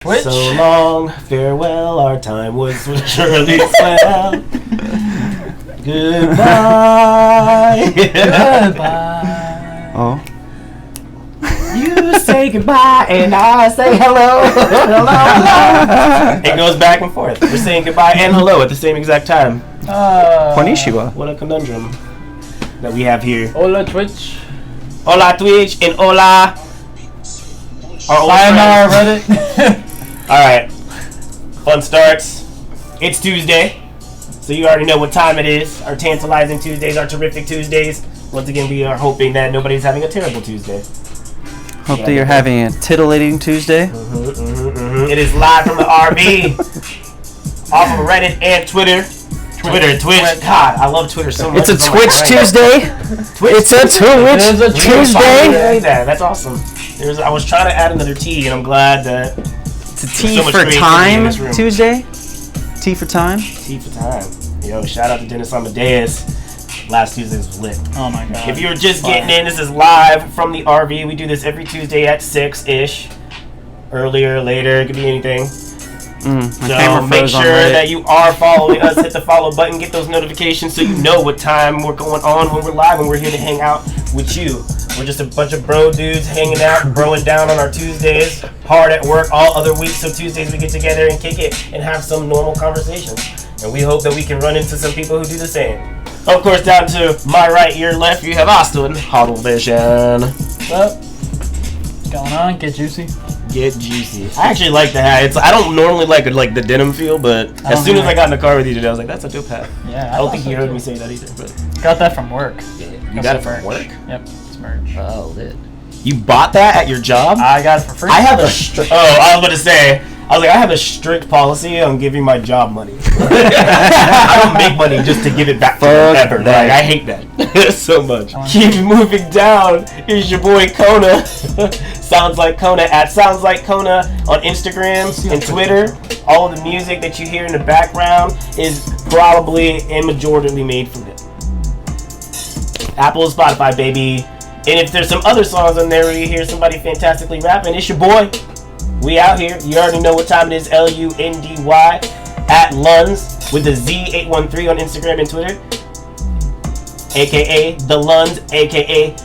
Twitch. So long, farewell, our time was surely swell. Goodbye. Goodbye. Oh. You say goodbye and I say hello. Hello. It goes back and forth. We're saying goodbye and hello at the same exact time. Konnichiwa. What a conundrum that we have here. Hola Twitch. Hola Twitch and hola. Sayonara Reddit. Alright. Fun starts. It's Tuesday. So you already know what time it is. Our tantalizing Tuesdays, our terrific Tuesdays. Once again, we are hoping that nobody's having a terrible Tuesday. Hope that you're having a titillating Tuesday. It is live from the RV. Off of Reddit and Twitter. Twitch. God, I love Twitter so much. It's a Twitch Tuesday. It's a Twitch Tuesday. That's awesome. I was trying to add another T, and I'm glad that it's a T for time Tuesday. T for time. T for time. Yo, shout out to Dennis Amadeus. Last Tuesday was lit. Oh my god. If you were just getting in, this is live from the RV. We do this every Tuesday at 6-ish. Earlier, later, it could be anything. So make sure that you are following us. Hit the follow button, get those notifications so you know what time we're going on when we're live, and we're here to hang out with you. We're just a bunch of bro dudes hanging out, broing down on our Tuesdays, hard at work all other weeks. So Tuesdays we get together and kick it and have some normal conversations. And we hope that we can run into some people who do the same. Of course, down to my right, your left, you have Austin. Huddle Vision. What's up? What's going on? Get juicy. Get juicy. I actually like the hat. I don't normally like the denim feel, but as soon as I got in the car with you today, I was like, that's a dope hat. Yeah. I don't think you heard me say that either. But got that from work. You got it from work? Yep. It's merch. Oh, lit. You bought that at your job? I got it for free. I have a I was about to say. I was like, I have a strict policy on giving my job money. I don't make money just to give it back to them ever. Like, I hate that so much. Keep moving down. Here's your boy Kona. Sounds Like Kona at Sounds Like Kona on Instagram and Twitter. All of the music that you hear in the background is probably and majoritarily made from him. Apple and Spotify, baby. And if there's some other songs on there where you hear somebody fantastically rapping, it's your boy. We out here. You already know what time it is. LUNDY at Luns with the Z813 on Instagram and Twitter. AKA The Luns, AKA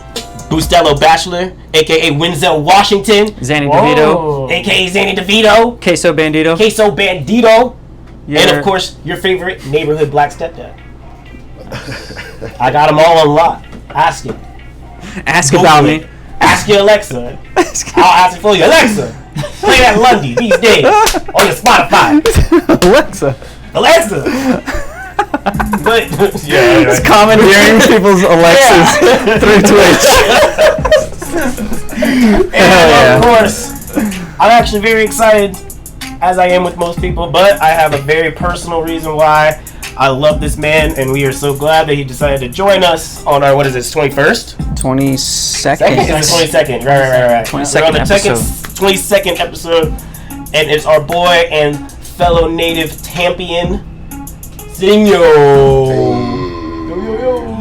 Bustelo Bachelor, AKA Winzel Washington. Zanny DeVito. AKA Zanny DeVito. Queso Bandito. Queso Bandito. And of course, your favorite neighborhood black stepdad. I got them all on lock. Ask it. Ask about me. Ask your Alexa. I'll ask it for you. Alexa, play that Lundy these days on your Spotify. Alexa. But yeah, it's commandeering people's Alexas through Twitch. And of course, I'm actually very excited, as I am with most people, but I have a very personal reason why I love this man, and we are so glad that he decided to join us on our, what is this, 21st? 22nd. It's the 22nd, right. 22nd We're on the episode. 22nd episode, and it's our boy and fellow native Tampian, Senyo.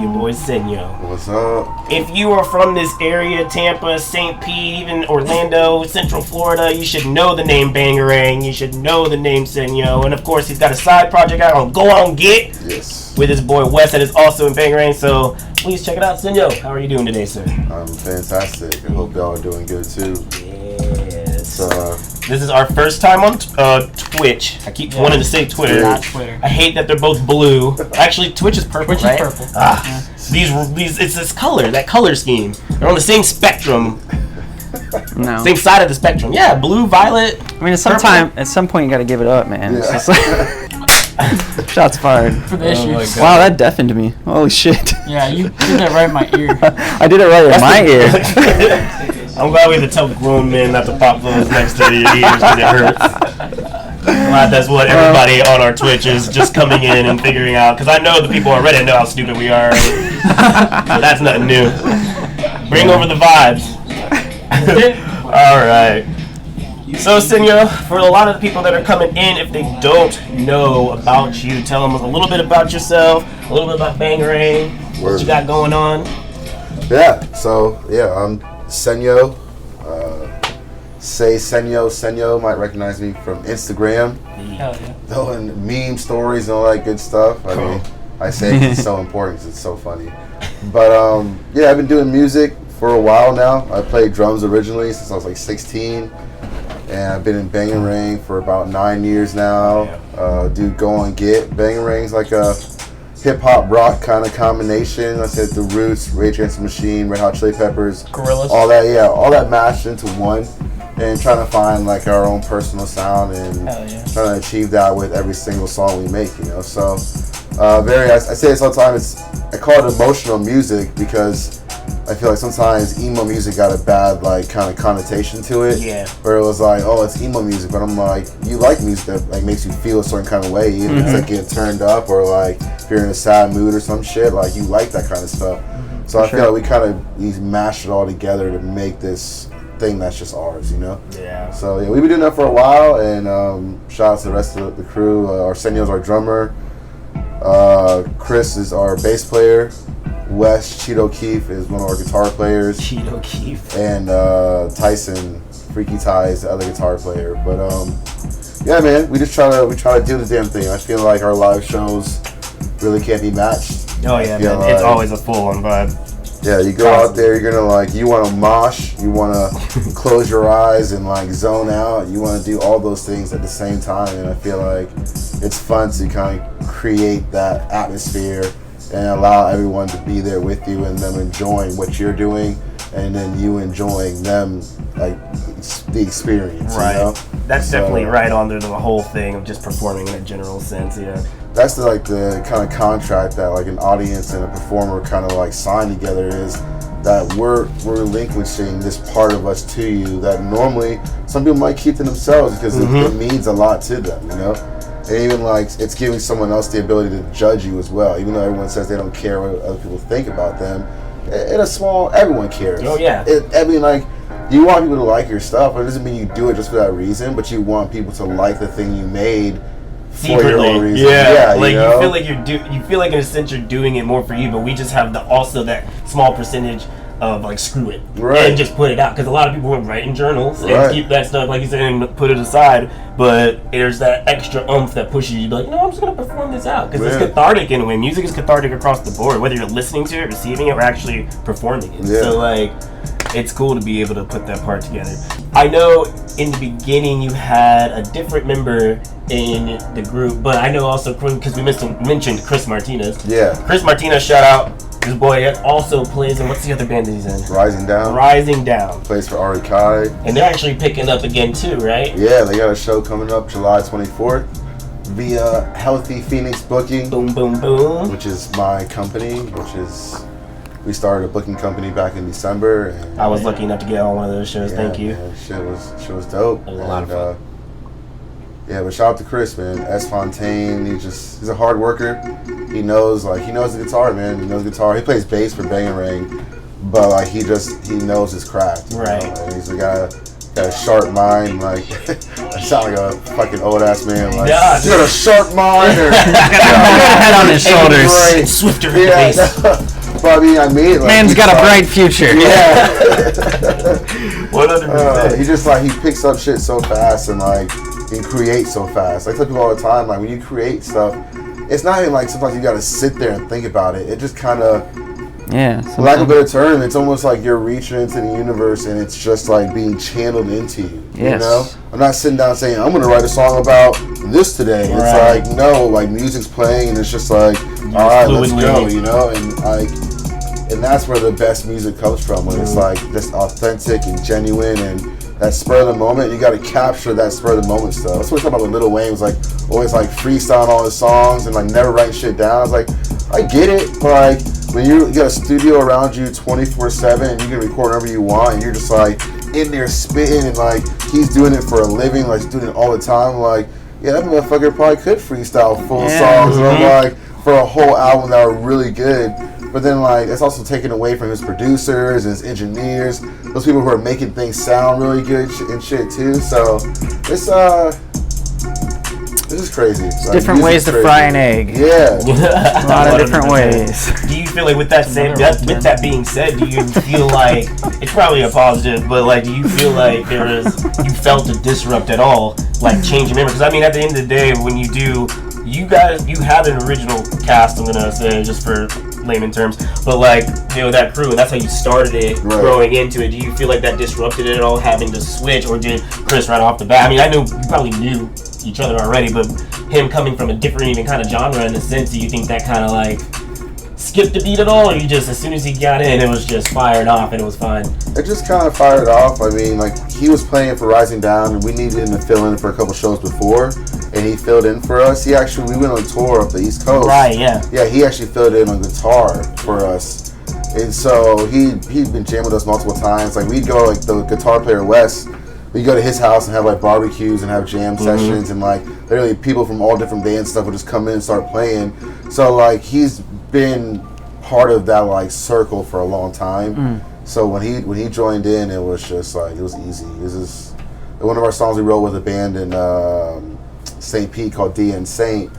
Your boy Senyo. What's up? If you are from this area, Tampa, St. Pete, even Orlando, Central Florida, you should know the name Bangarang. You should know the name Senyo. And of course, he's got a side project out on Go On Get with his boy Wes that is also in Bangarang. So please check it out, Senyo. How are you doing today, sir? I'm fantastic. I hope y'all are doing good too. Yes. This is our first time on Twitch. I keep wanting to say Twitter. Not Twitter. I hate that they're both blue. Actually, Twitch is purple, Twitch right? is purple. These, it's this color, that color scheme. They're on the same spectrum. No. Same side of the spectrum. Yeah, blue, violet. I mean, at some point, you gotta give it up, man. Yeah. It's just like, shots fired. For the issues. Wow, that deafened me. Holy shit. Yeah, you did that right in my ear. I did it right in my ear. I'm glad we have to tell grown men not to pop those next to your ears because it hurts. Glad that's what everybody on our Twitch is just coming in and figuring out. Because I know the people on Reddit know how stupid we are. So that's nothing new. Bring over the vibes. All right. So, Senyo, for a lot of the people that are coming in, if they don't know about you, tell them a little bit about yourself, a little bit about Bangarang, what you got going on. Yeah, so, I'm Senyo. say Senyo. Senyo might recognize me from Instagram. Hell yeah. Throwing meme stories and all that good stuff. I mean, I say it 'cause it's so important because it's so funny. But yeah, I've been doing music for a while now. I played drums originally since I was like 16. And I've been in Bangarang for about 9 years now. Do Go and Get. Bangarang's like a hip-hop rock kind of combination. I said the Roots, Rage Against the Machine, Red Hot Chili Peppers. Gorillas. All that mashed into one. And trying to find like our own personal sound and trying to achieve that with every single song we make, you know. So I say it sometimes, I call it emotional music because I feel like sometimes emo music got a bad like kind of connotation to it. Yeah. Where it was like, oh, it's emo music, but I'm like, you like music that like makes you feel a certain kind of way, even if it's like getting turned up or like if you're in a sad mood or some shit, like you like that kind of stuff. So I feel like we mashed it all together to make this thing that's just ours, you know? Yeah. So yeah, we've been doing that for a while, and shout out to the rest of the crew. Our Senyo's our drummer. Chris is our bass player. Wes Cheeto Keefe is one of our guitar players. Cheeto Keefe. And Tyson Freaky Ty is the other guitar player. But yeah, man, we try to do the damn thing. I feel like our live shows really can't be matched. Oh yeah, man. Like, it's always a full-on vibe. Yeah, you go out there, you're gonna like, you wanna mosh, you wanna close your eyes and like zone out, you wanna do all those things at the same time, and I feel like it's fun to kind of create that atmosphere and allow everyone to be there with you and them enjoying what you're doing, and then you enjoying them, like the experience. Right. You know? That's definitely right under the whole thing of just performing in a general sense. Yeah. That's the kind of contract that like an audience and a performer kind of like sign together, is that we're relinquishing this part of us to you that normally some people might keep to themselves because it means a lot to them, you know? And even like it's giving someone else the ability to judge you as well, even though everyone says they don't care what other people think about them. Everyone cares. Oh yeah. I mean, like, you want people to like your stuff, but it doesn't mean you do it just for that reason, but you want people to like the thing you made for your own reason. Yeah, like you know? you feel like in a sense you're doing it more for you, but we just have also that small percentage of like screw it and just put it out, because a lot of people would write in journals and keep that stuff like you said and put it aside, but there's that extra oomph that pushes you to be like, no, I'm just gonna perform this out because it's cathartic in a way. Music is cathartic across the board, whether you're listening to it, receiving it, or actually performing it. So like, it's cool to be able to put that part together. I know in the beginning you had a different member in the group, but I know also because we mentioned Chris Martinez. Yeah. Chris Martinez, shout out. This boy also plays in, what's the other band that he's in? Rising Down. Rising Down. Plays for Ari Kai. And they're actually picking up again too, right? Yeah, they got a show coming up July 24th via Healthy Phoenix Booking. Boom, boom, boom. Which is my company, we started a booking company back in December. And I was lucky enough to get on one of those shows. Thank you. Man, shit was dope. It was a lot of fun. Yeah, but shout out to Chris, man. S. Fontaine, he's a hard worker. He knows the guitar, man. He knows guitar. He plays bass for Bangarang, but like he knows his craft. Right. You know? And he's a guy got a sharp mind. Like I sound like a fucking old ass man. Like you got a sharp mind, or head on his shoulders. Swifter bass. But I mean, like, man's got a bright future. Yeah. 100%. He just like he picks up shit so fast and like can create so fast. I tell people all the time, like when you create stuff, it's not even like sometimes you gotta sit there and think about it. It just kind of, for lack of a better term, it's almost like you're reaching into the universe and it's just like being channeled into you. Yes. You know, I'm not sitting down saying I'm gonna write a song about this today. Right. It's like no, like music's playing and it's just like all right, let's go. You know, and like. And that's where the best music comes from, when it's like just authentic and genuine, and that spur of the moment. You got to capture that spur of the moment stuff. That's what we talk about with Lil Wayne. Was like always like freestyling all his songs and like never writing shit down. I was like, I get it, but like when you got a studio around you 24/7 and you can record whenever you want, and you're just like in there spitting, and like he's doing it for a living, like he's doing it all the time. Like, yeah, that motherfucker probably could freestyle full songs, and I'm like for a whole album that are really good. But then, like, it's also taken away from his producers and his engineers, those people who are making things sound really good and shit too. So it's This is crazy. Different ways to fry an egg. Yeah. A lot of different ways. Do you feel like with that being said, do you feel like it's probably a positive, but like, do you feel like you felt a disrupt at all, like changing memory? Because I mean, at the end of the day, when you do, you had an original cast. I'm gonna say just for layman terms, but like, you know, that crew, and that's how you started it, growing into it. Do you feel like that disrupted it at all, having to switch, or did Chris right off the bat? I mean, I know you probably knew each other already, but him coming from a different even kind of genre in a sense, do you think that kind of like skipped a beat at all, or you just, as soon as he got in, it was just fired off and it was fine? It just kind of fired off. I mean, like, he was playing for Rising Down, and we needed him to fill in for a couple shows before, and he filled in for us. We went on tour up the East Coast. Right, yeah. Yeah, he actually filled in on guitar for us. And so he'd been jamming with us multiple times. Like, we'd go, like, the guitar player Wes, we'd go to his house and have, like, barbecues and have jam sessions, and, like, literally people from all different bands stuff would just come in and start playing. So, like, he's been part of that, like, circle for a long time. So when he joined in, it was just like, it was easy. This is one of our songs we wrote with a band in St. Pete called D and Saint,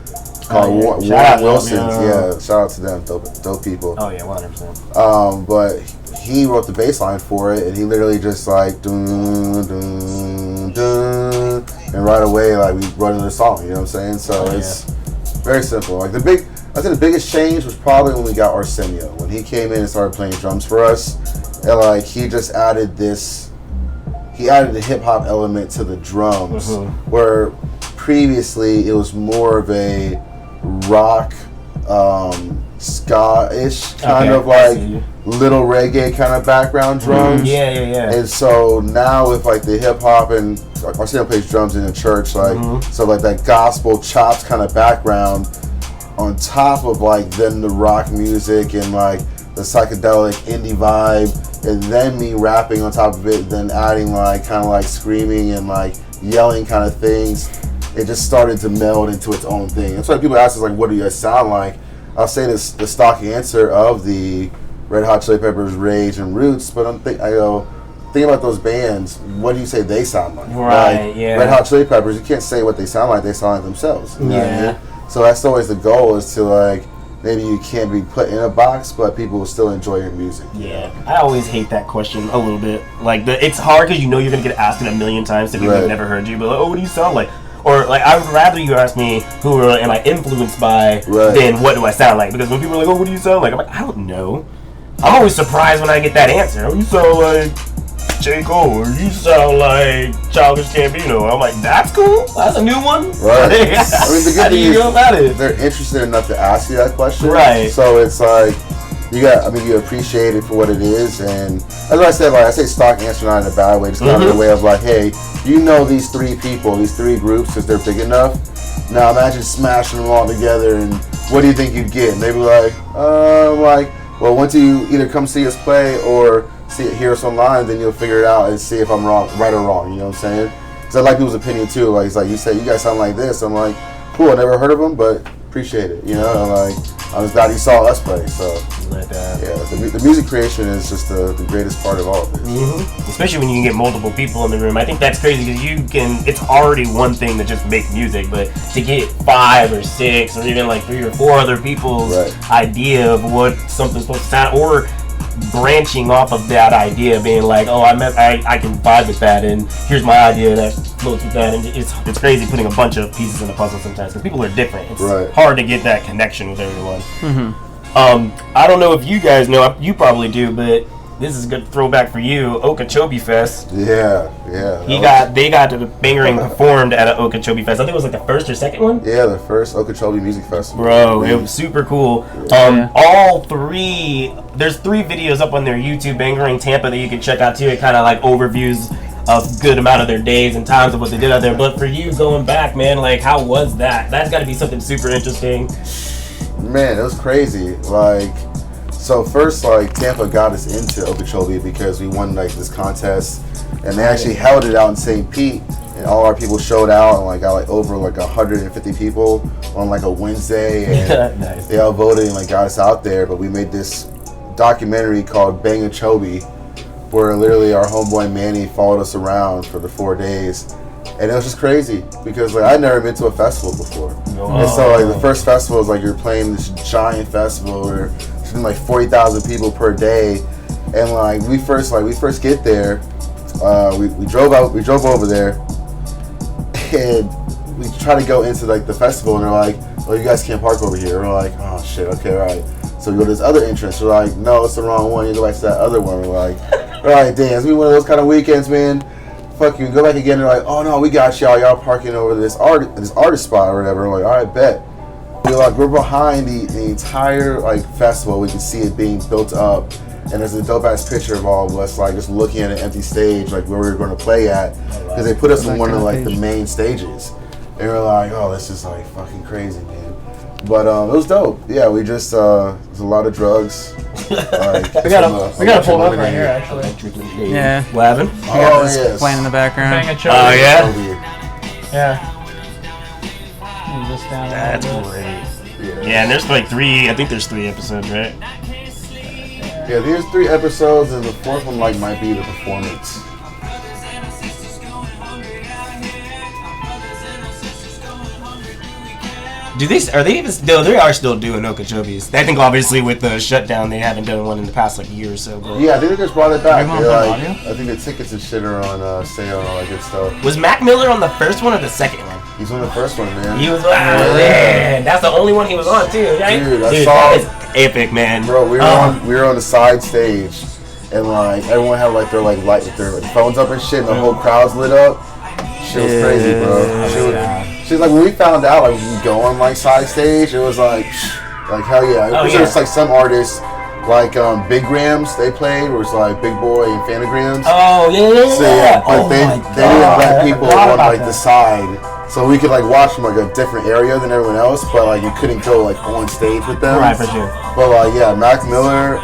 called Warren Wilson's. Yeah, shout out to them, dope people. Oh yeah, 100%. But he wrote the bass line for it, and he literally just like dun dun dun, and right away like we wrote another song. You know what I'm saying? So it's very simple. Like, I think the biggest change was probably when we got our Senyo. When he came in and started playing drums for us, and like he just added the hip hop element to the drums, where previously it was more of a rock, ska-ish kind of like little reggae kind of background drums. Yeah. And so now with like the hip hop, and like Marcelo plays drums in a church, like so like that gospel chops kind of background, on top of like then the rock music and like the psychedelic indie vibe, and then me rapping on top of it, then adding like kind of like screaming and like yelling kind of things, it just started to meld into its own thing. That's why people ask us like, what do you guys sound like? I'll say this, the stock answer of the Red Hot Chili Peppers, Rage, and Roots, but think about those bands, what do you say they sound like? Right, like, Red Hot Chili Peppers, you can't say what they sound like themselves. You know what I mean? So that's always the goal, is to like, maybe you can't be put in a box, but people will still enjoy your music. Yeah, I always hate that question a little bit. Like, it's hard because you know you're going to get asked it a million times to people who've never heard you, but like, oh, what do you sound like? Or like, I would rather you ask me who am I influenced by than what do I sound like? Because when people are like, oh, what do you sound like? I'm like, I don't know. I'm always surprised when I get that answer. Oh, you sound like J. Cole, or you sound like Childish Gambino. I'm like, that's cool. That's a new one. Right. I mean, the good thing is, go about it? They're interested enough to ask you that question. Right. So it's like, you appreciate it for what it is. And as I said, like, I say stock answer not in a bad way, just kind of in a way of like, hey, you know these three people, these three groups, because they're big enough. Now imagine smashing them all together, and what do you think you'd get? And they'd be like, well, once you either come see us play or hear us online, then you'll figure it out and see if I'm right or wrong. You know what I'm saying? Because I like people's opinion too. Like, it's like, you say you guys sound like this. I'm like, cool. I never heard of them, but appreciate it. You know, and like, I was glad he saw us play. So the music creation is just the greatest part of all of this. Especially when you can get multiple people in the room. I think that's crazy because it's already one thing to just make music, but to get 5 or 6 or even like 3 or 4 other people's idea of what something's supposed to sound, or branching off of that idea, being like, oh, I can vibe with that, and here's my idea that floats with that, and it's crazy putting a bunch of pieces in a puzzle sometimes because people are different. It's hard to get that connection with everyone. I don't know if you guys know, you probably do, but this is a good throwback for you. Okeechobee Fest. Yeah. They got to the Bangarang performed at an Okeechobee Fest. I think it was like the first or second one. Yeah, the first Okeechobee Music Festival. Bro, it was super cool. All 3, there's 3 videos up on their YouTube, Bangarang Tampa, that you can check out too. It kind of like overviews a good amount of their days and times of what they did out there. But for you going back, man, like, how was that? That's got to be something super interesting. Man, it was crazy. Like, so first, like, Tampa got us into Okeechobee because we won like this contest, and they actually held it out in St. Pete, and all our people showed out, and like got like over like 150 people on like a Wednesday, and they all voted and like got us out there. But we made this documentary called Bangochobee, where literally our homeboy Manny followed us around for the 4 days, And it was just crazy because like I'd never been to a festival before. And so like the first festival is like you're playing this giant festival where there's like 40,000 people per day. And like we first get there, we drove over there, and we try to go into like the festival, and they're like, "Oh, you guys can't park over here." And we're like, "Oh shit, okay, all right." So we go to this other entrance. We're like, "No, it's the wrong one. You go back to that other one." We're like, "All right, damn, it's been one of those kind of weekends, man. Fuck you." Go back again. They're like, "Oh no, we got y'all. Y'all parking over this artist spot or whatever." We're like, "All right, bet." We're behind the entire like festival. We can see it being built up. And there's a dope ass picture of all of us like just looking at an empty stage like where we were going to play at because they put us on one of like the main stages, and we're like, oh, this is like fucking crazy, man. But it was dope. Yeah, we just there's a lot of drugs. Like, we gotta pull up right here actually. Yeah. What happened? Oh yes. Playing in the background. Oh yeah. Yeah. Just down there. That's great. Yeah, and there's like I think there's 3 episodes, right? Yeah, there's 3 episodes, and the 4th one like might be the performance. They are still doing Okeechobes. I think obviously with the shutdown they haven't done one in the past like year or so. But Yeah, I think they just brought it back. Are you on audio? I think the tickets and shit are on Senyo and all that good stuff. was Mac Miller on the first one or the second one? He's on the first one, man. He was man. That's the only one he was on too, right? Dude, I saw that is epic, man. Bro, we were on the side stage, and like everyone had like their light with their phones up and shit, and the whole crowd's lit up. Shit was crazy, bro. She's like, when we found out like we can go on like side stage, it was like hell yeah. There's like some artists like Big Grams they played, where it's like Big Boy and Fanagrams. Oh yeah. So yeah, but they didn't let people on like the side. So we could like watch from like a different area than everyone else, but like you couldn't go like on stage with them. Right, for sure. But like yeah, Mac Miller,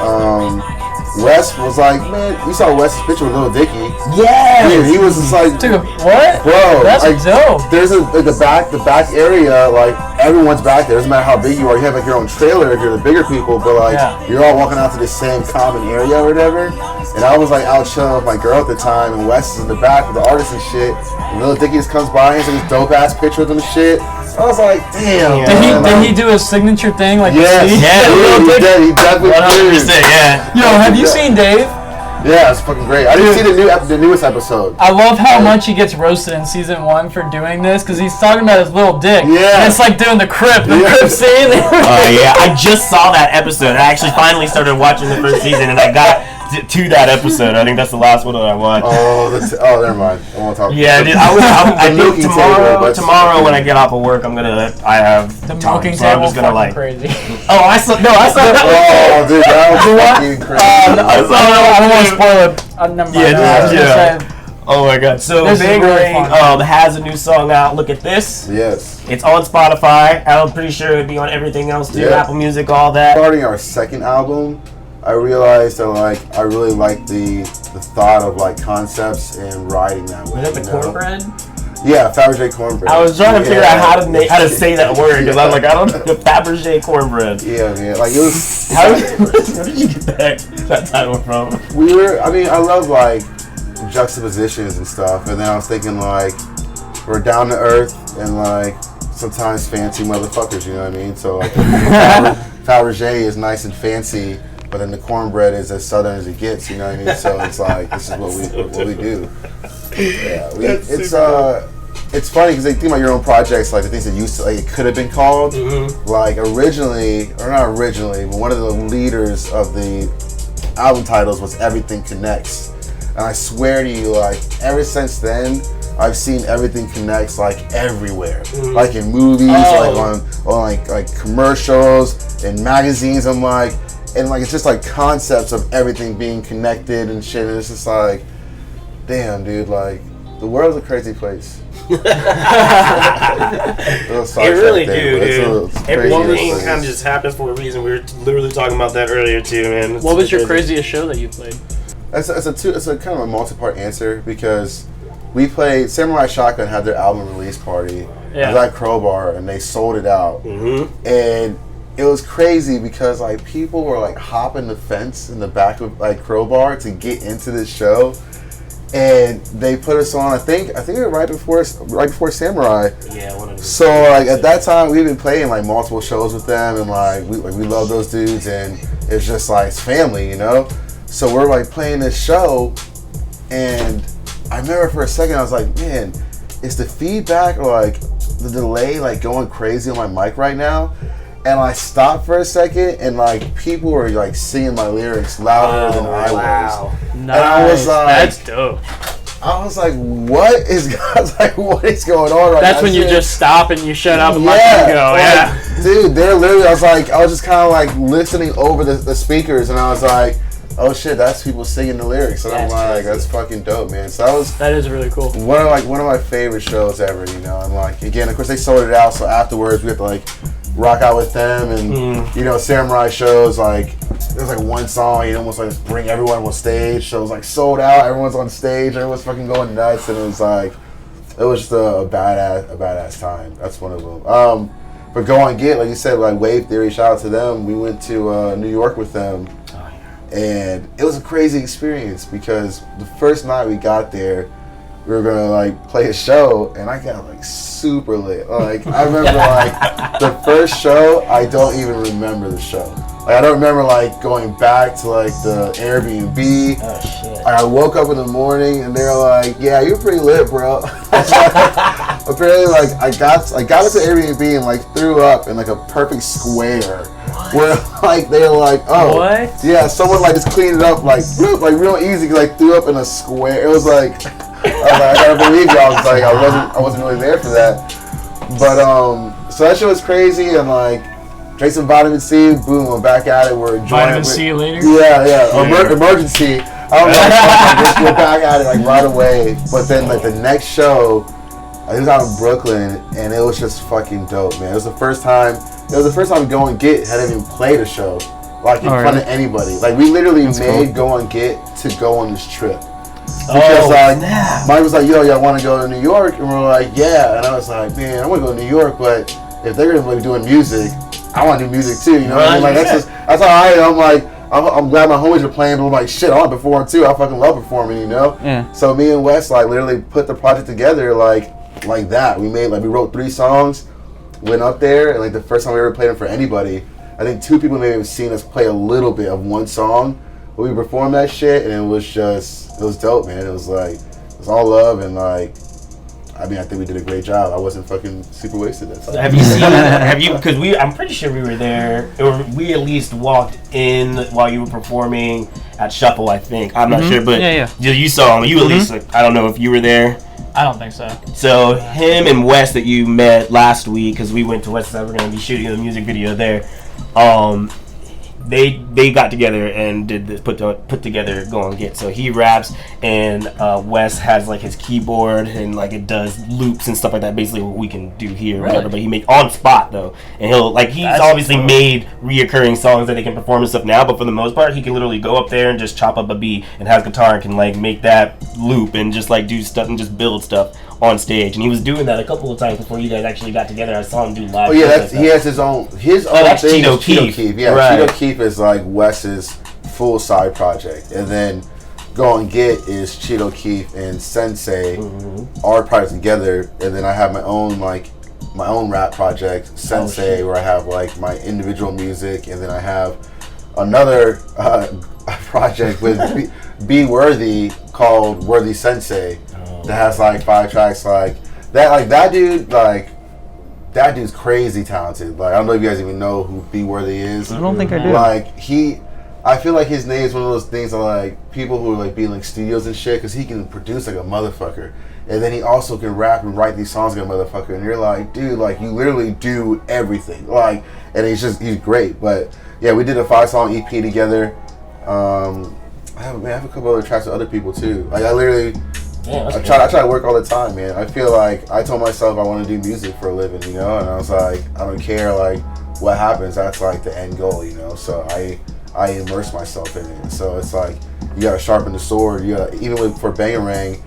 Wes was like, man, you saw Wes's picture with Lil Dicky. Yeah. Dude, he was just like, Dude, what? bro, That's like, dope. There's the back area, like everyone's back there. Doesn't matter how big you are. You have like your own trailer if you're the bigger people, but like you're all walking out to the same common area or whatever. And I was like out chilling with my girl at the time, and Wes is in the back with the artists and shit. And Lil Dicky just comes by and takes this dope ass picture with him and shit. I was like, damn. Did he do his signature thing like yes, the he definitely did. Yeah. Yo, have you seen Dave? Yeah, it's fucking great. I didn't see the newest episode. I love how much he gets roasted in season 1 for doing this because he's talking about his little dick. Yeah. And it's like doing the crib scene. Yeah, I just saw that episode. I actually finally started watching the first season, and I got to that episode. I think that's the last one that I watched. Oh, never mind. I won't talk. Yeah, dude. I think tomorrow when I get off of work, I have The time, milking so I'm table just gonna like. crazy. Oh, I saw that. Oh, dude, that was fucking crazy. I don't want to spoil it. Never mind. I was gonna say, Oh my god. So This is really Bangarang has a new song out. Look at this. Yes. It's on Spotify. I'm pretty sure it'd be on everything else too. Yeah. Apple Music, all that. Starting our second album, I realized that like I really like the thought of like concepts and writing that way. Is that the cornbread? Yeah, Fabergé cornbread. I was trying to figure out how to say that word because I'm like, I don't know. Fabergé cornbread. Yeah, man. Like it was. Where did you get that title from? I love like juxtapositions and stuff, and then I was thinking like we're down to earth and like sometimes fancy motherfuckers, you know what I mean? So like Fabergé is nice and fancy, but then the cornbread is as southern as it gets, you know what I mean? So it's like this is what we do. Yeah, it's funny because they think about your own projects, like the things that used to, like it could have been called. Mm-hmm. Like originally, or not originally, but one of the leaders of the album titles was Everything Connects. And I swear to you, like, ever since then, I've seen Everything Connects, like, everywhere. Mm-hmm. Like, in movies, like, on like, commercials, and magazines, I'm like, and, like, it's just, like, concepts of everything being connected and shit, and it's just, like, damn, dude, like, the world's a crazy place. It really do, dude. Everything kind of just happens for a reason. We were literally talking about that earlier, too, man. What was your craziest show that you played? It's a kind of a multi-part answer because we played Samurai Shotgun had their album release party. Yeah. It was at Crowbar and they sold it out. Mm-hmm. And it was crazy because like people were like hopping the fence in the back of like Crowbar to get into this show. and they put us on. I think it was right before Samurai. Yeah, one of them. So like at that time, we've been playing like multiple shows with them, and like we love those dudes, and it's just like it's family, you know. So we're like playing this show, and I remember for a second I was like, man, is the feedback or like the delay like going crazy on my mic right now? And I stopped for a second, and like people were like singing my lyrics louder than I was. Nice. And I was like, That's dope. I was like, what is going on right now? That's when you just stop and you shut up and let them go. Like, Yeah. dude, they're literally. I was just kind of like listening over the speakers, and I was like, oh shit, that's people singing the lyrics, and I'm like, that's fucking dope, man. So that is really cool. One of my favorite shows ever, you know. And like again, of course, they sold it out, so afterwards we had to like rock out with them, and you know, Samurai shows like there's like one song, you almost like bring everyone on stage. So it was like sold out, everyone's on stage, everyone's fucking going nuts, and it was just a badass time. That's one of them. But Go and Get, like you said, like Wave Theory, shout out to them. We went to New York with them. And it was a crazy experience because the first night we got there, we were gonna like play a show, and I got like super lit. Like I remember like the first show, I don't even remember the show. Like I don't remember like going back to like the Airbnb. Oh shit! I woke up in the morning and they're like, "Yeah, you're pretty lit, bro." Apparently, like I got to the Airbnb and like threw up in like a perfect square. Where like they're like, oh, what? Yeah, someone like just cleaned it up like real easy. Like threw up in a square. It was like, I gotta believe y'all. It's like I wasn't really there for that. But so that shit was crazy, and like drank some vitamin C. Boom, we're back at it. We're enjoying Vitamin C later. Yeah. Emergency. I don't know. Just we're back at it like right away. But then like the next show, it was out in Brooklyn, and it was just fucking dope, man. It was the first time Go and Get had even played a show like in front of anybody. Like we literally made Go and Get to go on this trip. Because Mike was like, yo, y'all want to go to New York? And we're like, yeah. And I was like, man, I want to go to New York, but if they're gonna be doing music, I want to do music too. You know what I mean? Like that's how I am. I'm like, I'm glad my homies are playing, but I'm like, shit, I want to perform too. I fucking love performing, you know? Yeah. So me and Wes like literally put the project together like that. We wrote 3 songs. Went up there, and like the first time we ever played them for anybody, I think 2 people maybe have seen us play a little bit of one song, but we performed that shit, and it was dope, man. It was all love, and like, I mean, I think we did a great job. I wasn't fucking super wasted that time. Have you, because I'm pretty sure we were there, or we at least walked in while you were performing at Shuffle, I think. I'm not sure, but you saw him. You at least, like, I don't know if you were there. I don't think so. So him and Wes that you met last week, because we went to Wes, we're going to be shooting a music video there. They got together and did this, put together Go and Get. So he raps, and Wes has like his keyboard, and like it does loops and stuff like that. Basically what we can do here, whatever. But he make on spot though, and he's obviously made reoccurring songs that they can perform and stuff now. But for the most part, he can literally go up there and just chop up a beat and has guitar and can like make that loop and just like do stuff and just build stuff on stage. And he was doing that a couple of times before you guys actually got together. I saw him do live. Oh yeah, he has his own that's thing. Cheeto Keef. Yeah, right. Cheeto Keef is like Wes's full side project, and then Go and Get is Cheeto Keef and Sensei our project together, and then I have my own rap project, Sensei, where I have like my individual music, and then I have another project with Be Worthy called Worthy Sensei that has like 5 tracks like that. Like that dude's crazy talented. Like I don't know if you guys even know who Be Worthy is. I don't think I do. Like I feel like his name is one of those things that like people who are like being like studios and shit, because he can produce like a motherfucker, and then he also can rap and write these songs like a motherfucker, and you're like, dude, like you literally do everything. Like, and he's great. But yeah, we did a 5-song EP together. I have a couple other tracks with other people too. Like I literally. I try to work all the time, man. I feel like I told myself I want to do music for a living, you know, and I was like, I don't care like what happens. That's like the end goal, you know. So I immerse myself in it. So it's like you gotta sharpen the sword. For Bangarang,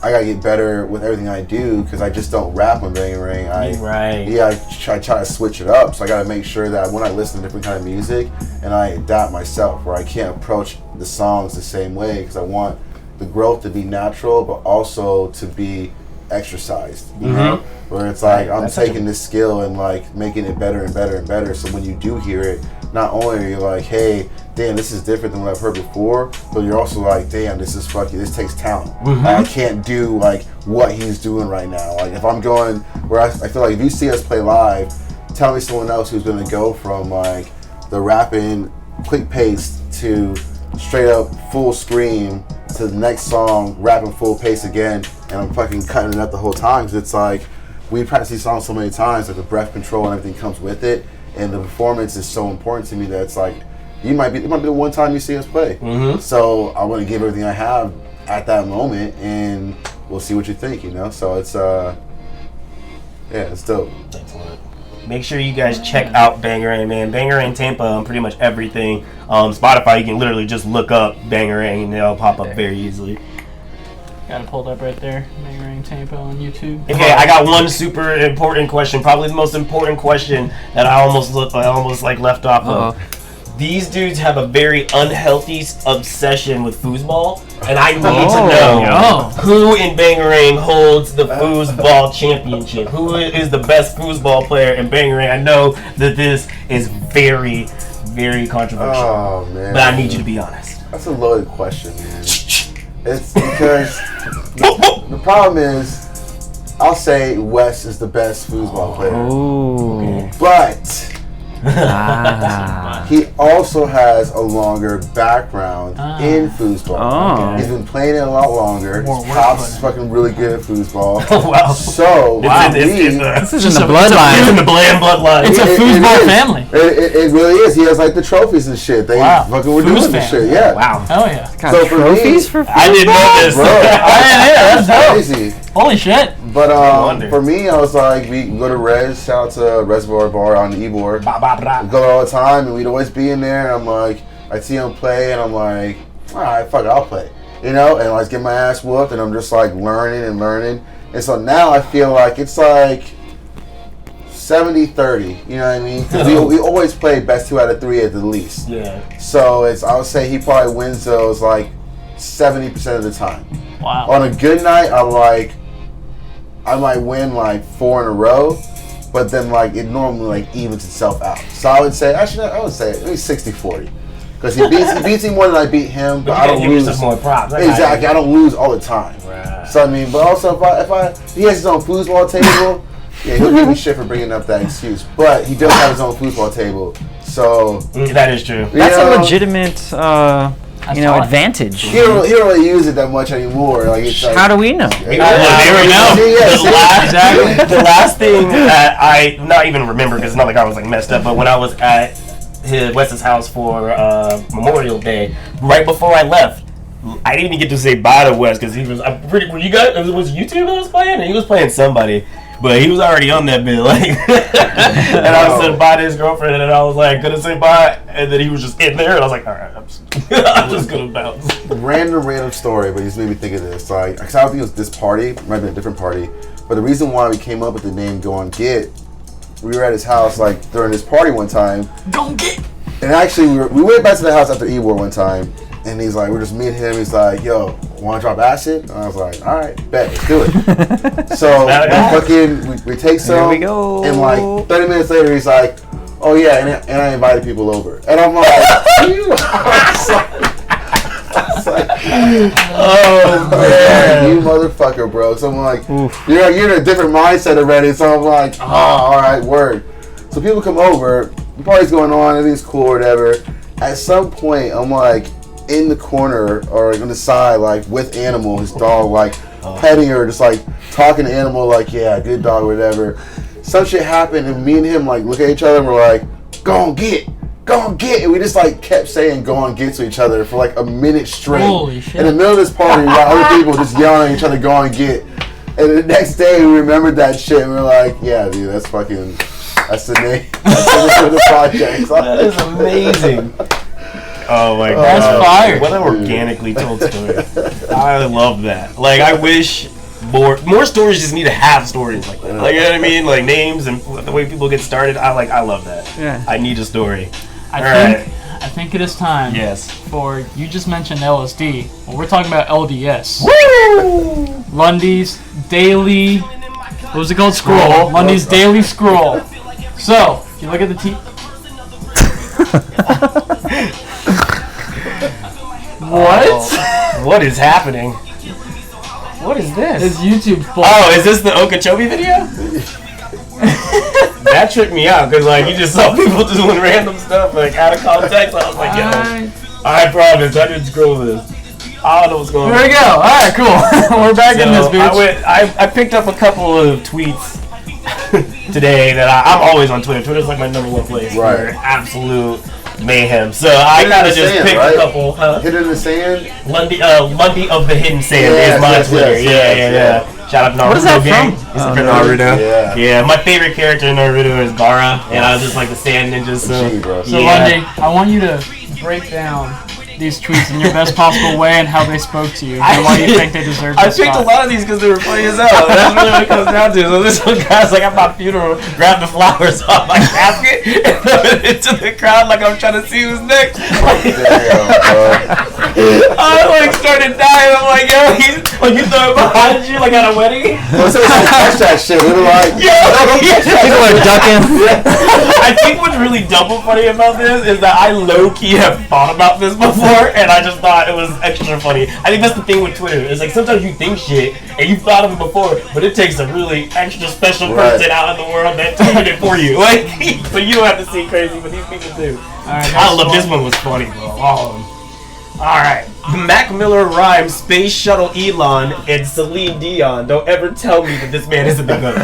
I gotta get better with everything I do, because I just don't rap on Bangarang. I try to switch it up. So I gotta make sure that when I listen to different kind of music, and I adapt myself, where I can't approach the songs the same way, because I want the growth to be natural, but also to be exercised. You know, where it's like I'm taking this skill and like making it better and better and better. So when you do hear it, not only are you like, hey, damn, this is different than what I've heard before, but you're also like, damn, this this takes talent. I can't do like what he's doing right now. Like if I'm going where I feel like if you see us play live, tell me someone else who's gonna go from like the rapping quick pace to straight up full scream to the next song rapping full pace again, and I'm fucking cutting it up the whole time, because it's like we practice these songs so many times that the breath control and everything comes with it, and the performance is so important to me that it's like it might be the one time you see us play. So I want to give everything I have at that moment, and we'll see what you think, you know. So it's it's dope. Excellent. Make sure you guys check out Bangarang, man. Bangarang Tampa on pretty much everything. Spotify, you can literally just look up Bangarang and it'll pop up very easily. Got it pulled up right there. Bangarang Tampa on YouTube. Okay, I got one super important question. Probably the most important question that I almost left off of. These dudes have a very unhealthy obsession with foosball, and I need to know who in Bangarang holds the foosball championship. Who is the best foosball player in Bangarang? I know that this is very, very controversial, but I need you to be honest. That's a loaded question, man. It's because the problem is, I'll say Wes is the best foosball player, but he also has a longer background in foosball. He's been playing it a lot longer. His pops is fucking really good at foosball. So this is in the bloodline. It's in the bloodline. It's a foosball family. It really is. He has like the trophies and shit. They fucking were doing this shit. Yeah. Wow. Oh yeah. So trophies for foosball? I didn't know this. Bro, That's crazy. Holy shit. But for me, I was like, we go to Res, shout out to Reservoir Bar on Ybor. We go there all the time, and we'd always be in there. And I'm like, I'd see him play, and I'm like, all right, fuck it, I'll play. You know, and I was getting my ass whooped, and I'm just like learning. And so now I feel like it's like 70-30, you know what I mean? Because we always play best 2 out of 3 at the least. Yeah. So I would say he probably wins those like 70% of the time. Wow. On a good night, I might win like 4 in a row, but then like it normally like evens itself out. So I would say maybe 60-40, because he beats me more than I beat him, but I don't lose. More props. Exactly, I don't lose all the time. Right. So I mean, but also if he has his own foosball table, yeah, he'll give me shit for bringing up that excuse. But he does have his own foosball table, so that is true. That's a legitimate. Advantage. He don't really use it that much anymore. Like it's like, how do we know? The last thing that I not even remember, because it's not like I was like messed up, but when I was at Wes's house for Memorial Day, right before I left, I didn't even get to say bye to Wes because he was. Were you guys? Was YouTube that was playing, or he was playing somebody? But he was already on that bit, like, and I said bye to his girlfriend, and then I was like, gonna say bye, and then he was just in there, and I was like, all right, I'm just gonna bounce. Random story, but he just made me think of this. Like, cause I don't think it was this party, it might have been a different party, but the reason why we came up with the name Go On Get, we were at his house like during this party one time. Go On Get. And actually, we went back to the house after Ybor one time, and he's like, we're just meeting him. He's like, yo, want to drop acid? And I was like, all right, bet, let's do it. So we take some. Here we go. And like 30 minutes later, he's like, oh yeah, and I invited people over. And I'm like, oh man, you motherfucker, bro. So I'm like, you're in a different mindset already. So I'm like, oh, all right, word. So people come over, the party's going on, everything's cool or whatever. At some point, I'm like in the corner or on the side, like with Animal, his dog, like petting her, just like talking to Animal, like, yeah, good dog, whatever. Some shit happened, and me and him like look at each other and we're like, go on get. And we just like kept saying go on get to each other for like a minute straight. Holy shit. In the middle of this party, we got other people just yelling at each other, go on get. And the next day we remembered that shit and we're like, yeah, dude, that's the name. That's the name of the project. That is amazing. Oh my god. That's fire. What an organically told story. I love that. Like, I wish more stories just need to have stories like that. Like, you know what I mean? Like names and the way people get started. I love that. Yeah. I need a story. I I think it is time. Yes. For you just mentioned LSD. Well, we're talking about LDS. Woo! Lundy's Daily. What was it called? Scroll. Lundy's Daily Scroll. So, if you look at the What? What is happening? What is this? It's YouTube full. Oh, is this the Okeechobee video? That tricked me out because like you just saw people just doing random stuff like out of context. I was like, yo, I promise I didn't scroll this. I don't know what's going on. Here we go. All right, cool. We're back in this bitch. I picked up a couple of tweets today that I'm always on Twitter. Twitter's like my #1 place for absolute mayhem. So I kind of just picked a couple. Hit in the sand. Lundy of the Hidden Sand is my Twitter. Yeah. Shout out to Naruto. What is that gang. from? It's from Naruto. Yeah. My favorite character in Naruto is Gaara, and I was just like the sand ninja. So Lundy, I want you to break down these tweets in your best possible way and how they spoke to you and why you think they deserve this I picked a lot of these because they were funny as hell. That's really what it comes down to. So this one guy's like, at my funeral, grab the flowers off my casket and throw it into the crowd like I'm trying to see who's next. I like started dying. I'm like, yo, he's like, you throw it behind you like at a wedding. Catch that shit. We were like, people are ducking. I think what's really double funny about this is that I low-key have thought about this before. And I just thought it was extra funny. I think that's the thing with Twitter. It's like sometimes you think shit and you've thought of it before, but it takes a really extra special person out in the world that tweeted it for you. Like, so you don't have to see crazy, but these people do. Alright, I love this one was funny, bro. All of them. Alright. Mac Miller rhymes Space Shuttle Elon and Celine Dion. Don't ever tell me that this man isn't the good.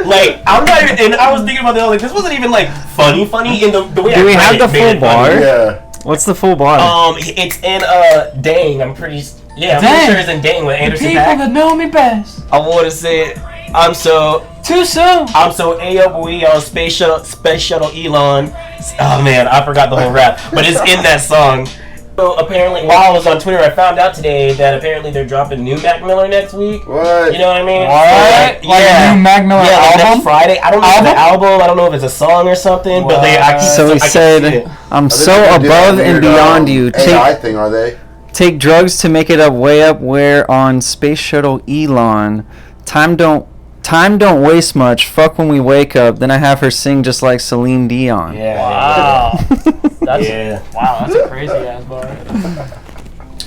Like, I'm not even, and I was thinking about that, like, this wasn't even like funny in the way Do we have the full bar? Yeah. What's the full bar? It's in Dang. I'm pretty sure it's in Dang with Anderson The people Paak. that know me best. I want to say it. I'm so too soon. I'm so we on Space Shuttle Elon. Oh man, I forgot the whole rap, but it's in that song. So apparently, while I was on Twitter, I found out today that apparently they're dropping new Mac Miller next week. What? You know what I mean? What? So, like a new Mac Miller album? album? Next Friday. I don't know if it's an album. I don't know if it's a song or something. But he said, "I'm so above and beyond you." AI thing, are they? Take drugs to make it up way up where on Space Shuttle Elon. Time don't waste much. Fuck when we wake up. Then I have her sing just like Celine Dion. Yeah. Wow. That's a crazy ass bar.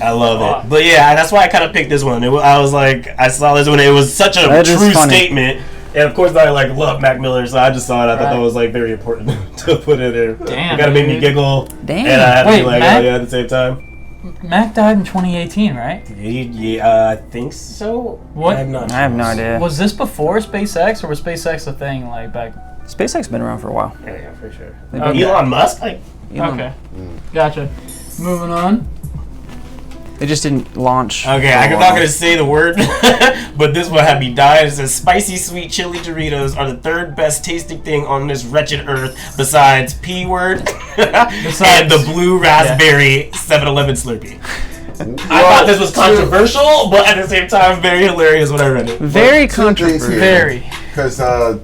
I love it. But yeah, that's why I kind of picked this one. I was like, I saw this one. It was such a true statement. And of course, I like love Mac Miller, so I just saw it. I thought that was like very important to put in there. Damn. It kind of made me giggle. Damn. And I had to be like, Mac? oh yeah, at the same time. Mac died in 2018, right? Yeah, I think so. What? I'm not sure. I have no idea. Was this before SpaceX, or was SpaceX a thing like back? SpaceX been around for a while. Yeah, for sure. Okay. Elon Musk? Like, Okay. Gotcha. Moving on. They just didn't launch. Okay, I'm not going to say the word, but this one had me dying. It says, spicy sweet chili Doritos are the third best tasting thing on this wretched earth besides P-word and the blue raspberry 7-Eleven Slurpee. I thought this was controversial, but at the same time, very hilarious when I read it. Very controversial. Very. Because, I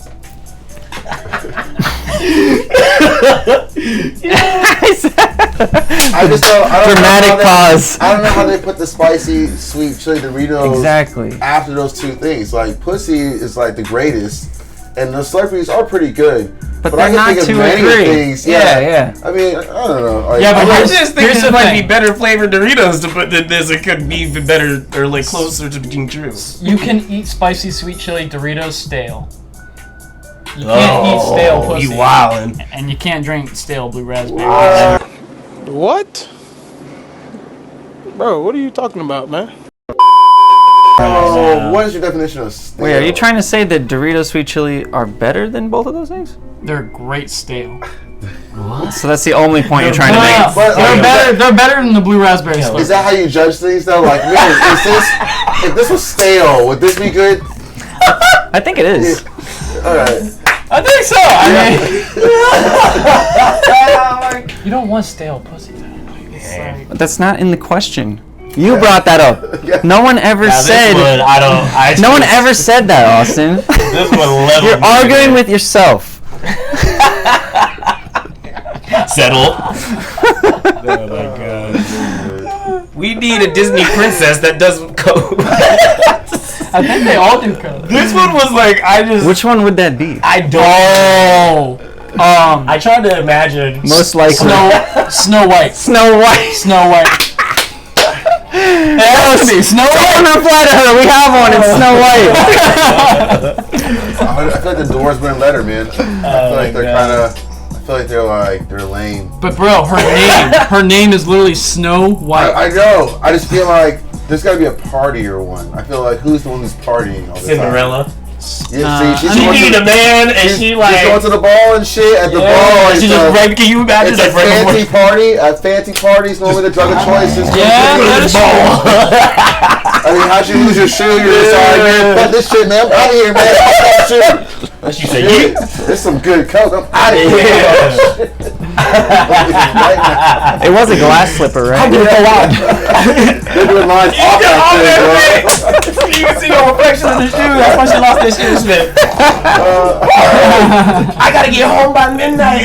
just don't. Dramatic pause. I don't know how they put the spicy sweet chili Doritos after those two things. Like pussy is like the greatest, and the Slurpees are pretty good. But I they're not can think of 2 or 3. things. Yeah. I mean, I don't know. Like, Yeah, but I just think this might be better flavored Doritos to put than this. It could be even better or like closer to being true. You can eat spicy sweet chili Doritos stale. You can't eat stale pussy. You wildin'. And you can't drink stale blue raspberry. What? Bro, what are you talking about, man? Oh, what is your definition of stale? Wait, are you trying to say that Doritos sweet chili are better than both of those things? They're great stale. What? So that's the only point you're trying to make. They're better than the blue raspberry stuff. Is that how you judge things though? Like, man, if this was stale, would this be good? I think it is. All right. I think so. I mean, you don't want stale pussy. But that's not in the question. You brought that up. No one ever said. No one ever said that, Austin. This one level. You're arguing with yourself. Settle. Oh my god. We need a Disney princess that doesn't code. I think they all do code. This one was like, Which one would that be? I don't. I tried to imagine. Most likely. Snow White. Snow White. Snow White. It has to be Snow White. Someone reply to her. We have one. It's Snow White. I feel like the doors wouldn't let her, man. I feel like they're kind of. I feel like they're lame. But bro, her name is literally Snow White. I know. I just feel like there's got to be a partier one. I feel like who's the one who's partying all the Cinderella. time? Yeah, she need a man, and she like going to the ball and shit at the ball. She just break. Can you imagine? It's a fancy party. At fancy parties, normally the drug of choice is ball. I mean, how'd you lose your shoe? You're just like, man, fuck this shit, man. I'm out of here, man. She said, "Yeah, this some good coke. I'm out of here." It was a glass slipper, right? I'm gonna go out. They're doing lines off like this, bro. You can see the reflection of the shoe. That's why she lost that shoe, Smith. I gotta get home by midnight.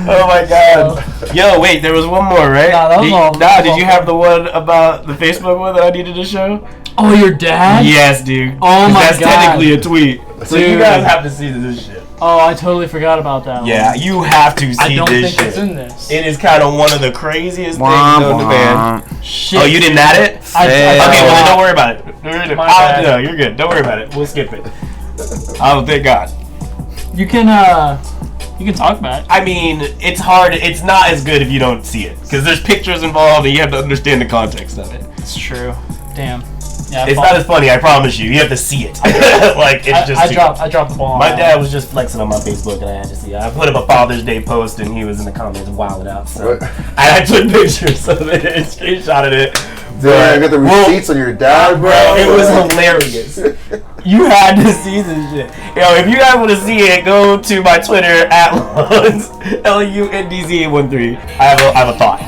Oh my god. Yo, wait, there was one more, right? Nah, that was all. Did you have the one about the Facebook one that I needed to show? Oh, your dad? Yes, dude. Oh my that's god. That's technically a tweet. So Dude. you guys have to see this shit. Oh, I totally forgot about that Yeah, one. you have to see I don't this think shit. it's in this. It is kind of one of the craziest things known to man. Shit. Oh, you didn't add it? I Okay, well then don't worry about it. My bad. No, you're good. Don't worry about it. We'll skip it. Oh, thank God. You can talk about it. I mean, it's hard. It's not as good if you don't see it. Because there's pictures involved and you have to understand the context of it. It's true. Damn. Yeah, It's not as funny, I promise you. You have to see it. Like, it's just I dropped the ball on My that dad one. was just flexing on my Facebook and I had to see it. I put up a Father's Day post and he was in the comments wilding out. So I took pictures of it and screenshotted it. Damn, you got the receipts on your dad, bro. It was hilarious. You had to see this shit. Yo, if you guys want to see it, go to my Twitter at Lundz, LUNDZ13. I have a thought.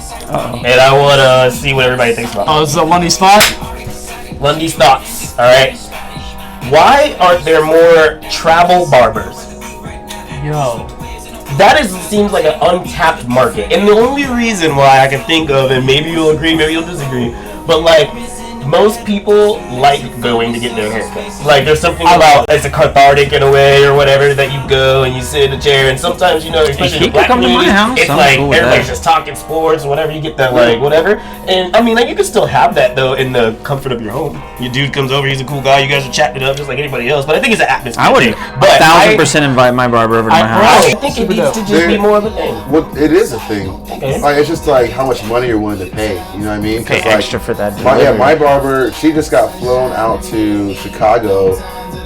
And I want to see what everybody thinks about it. Oh, this is a Lundy's thought? Lundy's thoughts, alright? Why aren't there more travel barbers? Yo. That seems like an untapped market. And the only reason why I can think of, and maybe you'll agree, maybe you'll disagree, but like, most people like going to get their haircut. Like, there's something about it's a cathartic in a way or whatever that you go and you sit in a chair, and sometimes, you know, especially in the black community, it's like everybody's just talking sports or whatever. You get that, like, whatever. And I mean, like, you can still have that though in the comfort of your home. Your dude comes over, he's a cool guy, you guys are chatting it up just like anybody else. But I think it's an atmosphere. I would thing. But 1,000% invite my barber over to my house. I think it needs to just be more of a thing. Well, it is a thing. Okay. Like, it's just like how much money you're willing to pay. You know what I mean? Pay like, extra for that. My barber, she just got flown out to Chicago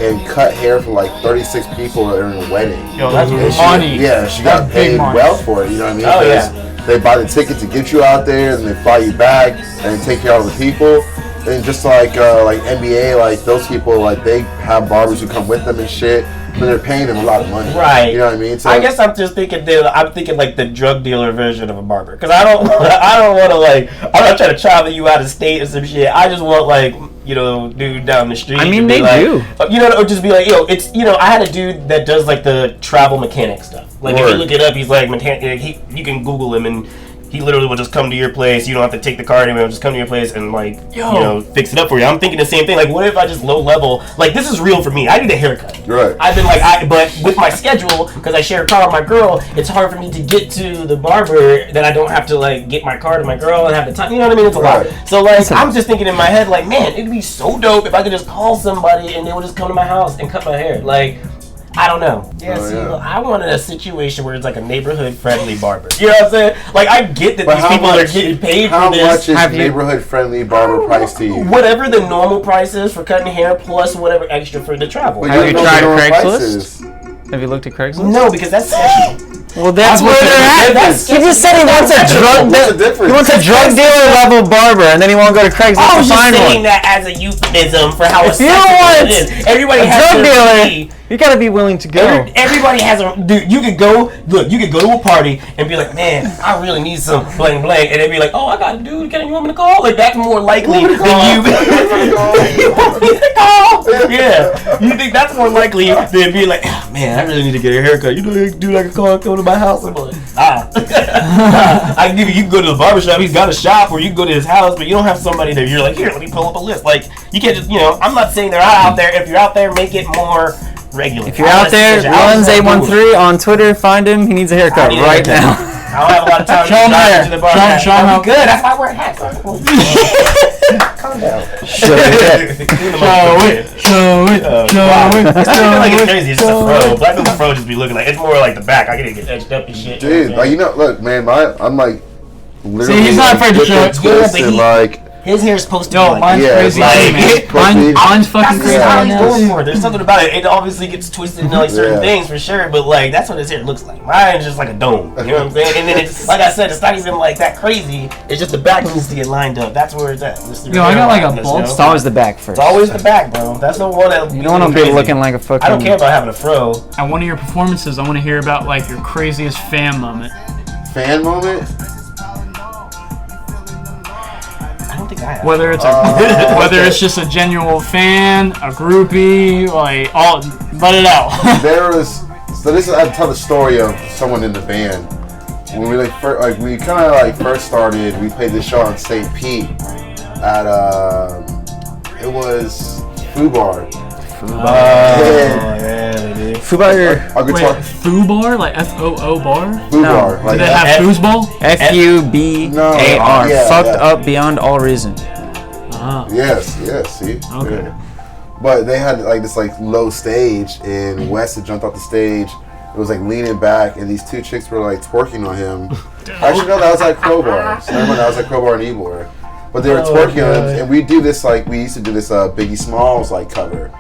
and cut hair for like 36 people during a wedding. Yo, that's money. She got paid well for it. You know what I mean? Oh yeah. They buy the ticket to get you out there, and they fly you back, and take care of the people. And just like NBA, like those people, like they have barbers who come with them and shit, but they're paying them a lot of money. Right. You know what I mean? So I guess I'm just thinking like the drug dealer version of a barber, because I don't want to like, I'm not trying to travel you out of state or some shit. I just want like, you know, dude down the street. I mean, they like, do. You know, or just be like, yo, it's, you know, I had a dude that does like the travel mechanic stuff. Like if you look it up, he's like you can Google him and he literally will just come to your place. You don't have to take the car anywhere. He'll just come to your place and like, you know, fix it up for you. I'm thinking the same thing. Like, what if I just low level? Like, this is real for me. I need a haircut. Right. I've been like, but with my schedule, because I share a car with my girl, it's hard for me to get to the barber that I don't have to like get my car to my girl and have the time. You know what I mean? It's a lot. So like, I'm just thinking in my head, like, man, it'd be so dope if I could just call somebody and they would just come to my house and cut my hair. Like, I don't know. I wanted a situation where it's like a neighborhood-friendly barber. You know what I'm saying? Like, I get that these people are getting paid for this. How much is neighborhood-friendly barber price to you? Whatever the normal price is for cutting hair, plus whatever extra for the travel. Have you tried Craigslist? Have you looked at Craigslist? No, because that's sexual. Well, that's where they're at. He just said he wants a drug. He wants a drug dealer level barber, and then he won't go to Craigslist I was to just find saying one. that as a euphemism for how If you want it is. Everybody a has drug their dealer, fee. you gotta be willing to go. Everybody has a dude. You could go to a party and be like, man, I really need some blank blank, and they'd be like, oh, I got a dude. You want me to call? Like, that's more likely than you. You want me to call? Yeah, you think that's more likely than be like, man, I really need to get a haircut. You do like a call, come to my house? I'm like, nah. I can give you can go to the barbershop. He's got a shop, or you can go to his house, but you don't have somebody that you're like, here, let me pull up a list. Like, you can't just, I'm not saying they're not out there. If you're out there, make it more regular. If you're out there, Runs813 on Twitter, find him. He needs a haircut right now. I don't have a lot of time. Show him hair. Show him how good. That's why I wear hats. Calm down. Show it. Show it. It's not even like it's crazy. It's just a fro. Black people fro just be looking like it's more like the back. I gotta get edged up and shit. Dude, look, man, I'm like literally. See, he's not afraid to show it. His hair's supposed to be like, mine's crazy. Mine's fucking crazy. There's something about it. It obviously gets twisted into like certain things for sure, but like that's what his hair looks like. Mine's just like a dome. You know what I'm saying? And then it's like I said, it's not even like that crazy. It's just the back needs to get lined up. That's where it's at. I got like a bald. It's always the back first. It's always the back, bro. That's the one that you don't want to be looking like a fucking. I don't care about having a fro. At one of your performances, I want to hear about like your craziest fan moment. Fan moment? Whether it's just a genuine fan, a groupie, like let it out. I tell the story of someone in the band. When we first started, we played this show on St. Pete at it was Fubar. Fubar. Fubar? Like F-O-O bar? Fubar. Do they have foosball? F-U-B-A-R. Fucked up beyond all reason. Yes, see? Okay. Yeah. But they had like this like low stage, and Wes had jumped off the stage. It was like leaning back, and these two chicks were like twerking on him. Actually, no, that was like Crowbar. So remember, that was like Crowbar and Ebor. But they were twerking on him, and we used to do this Biggie Smalls like cover.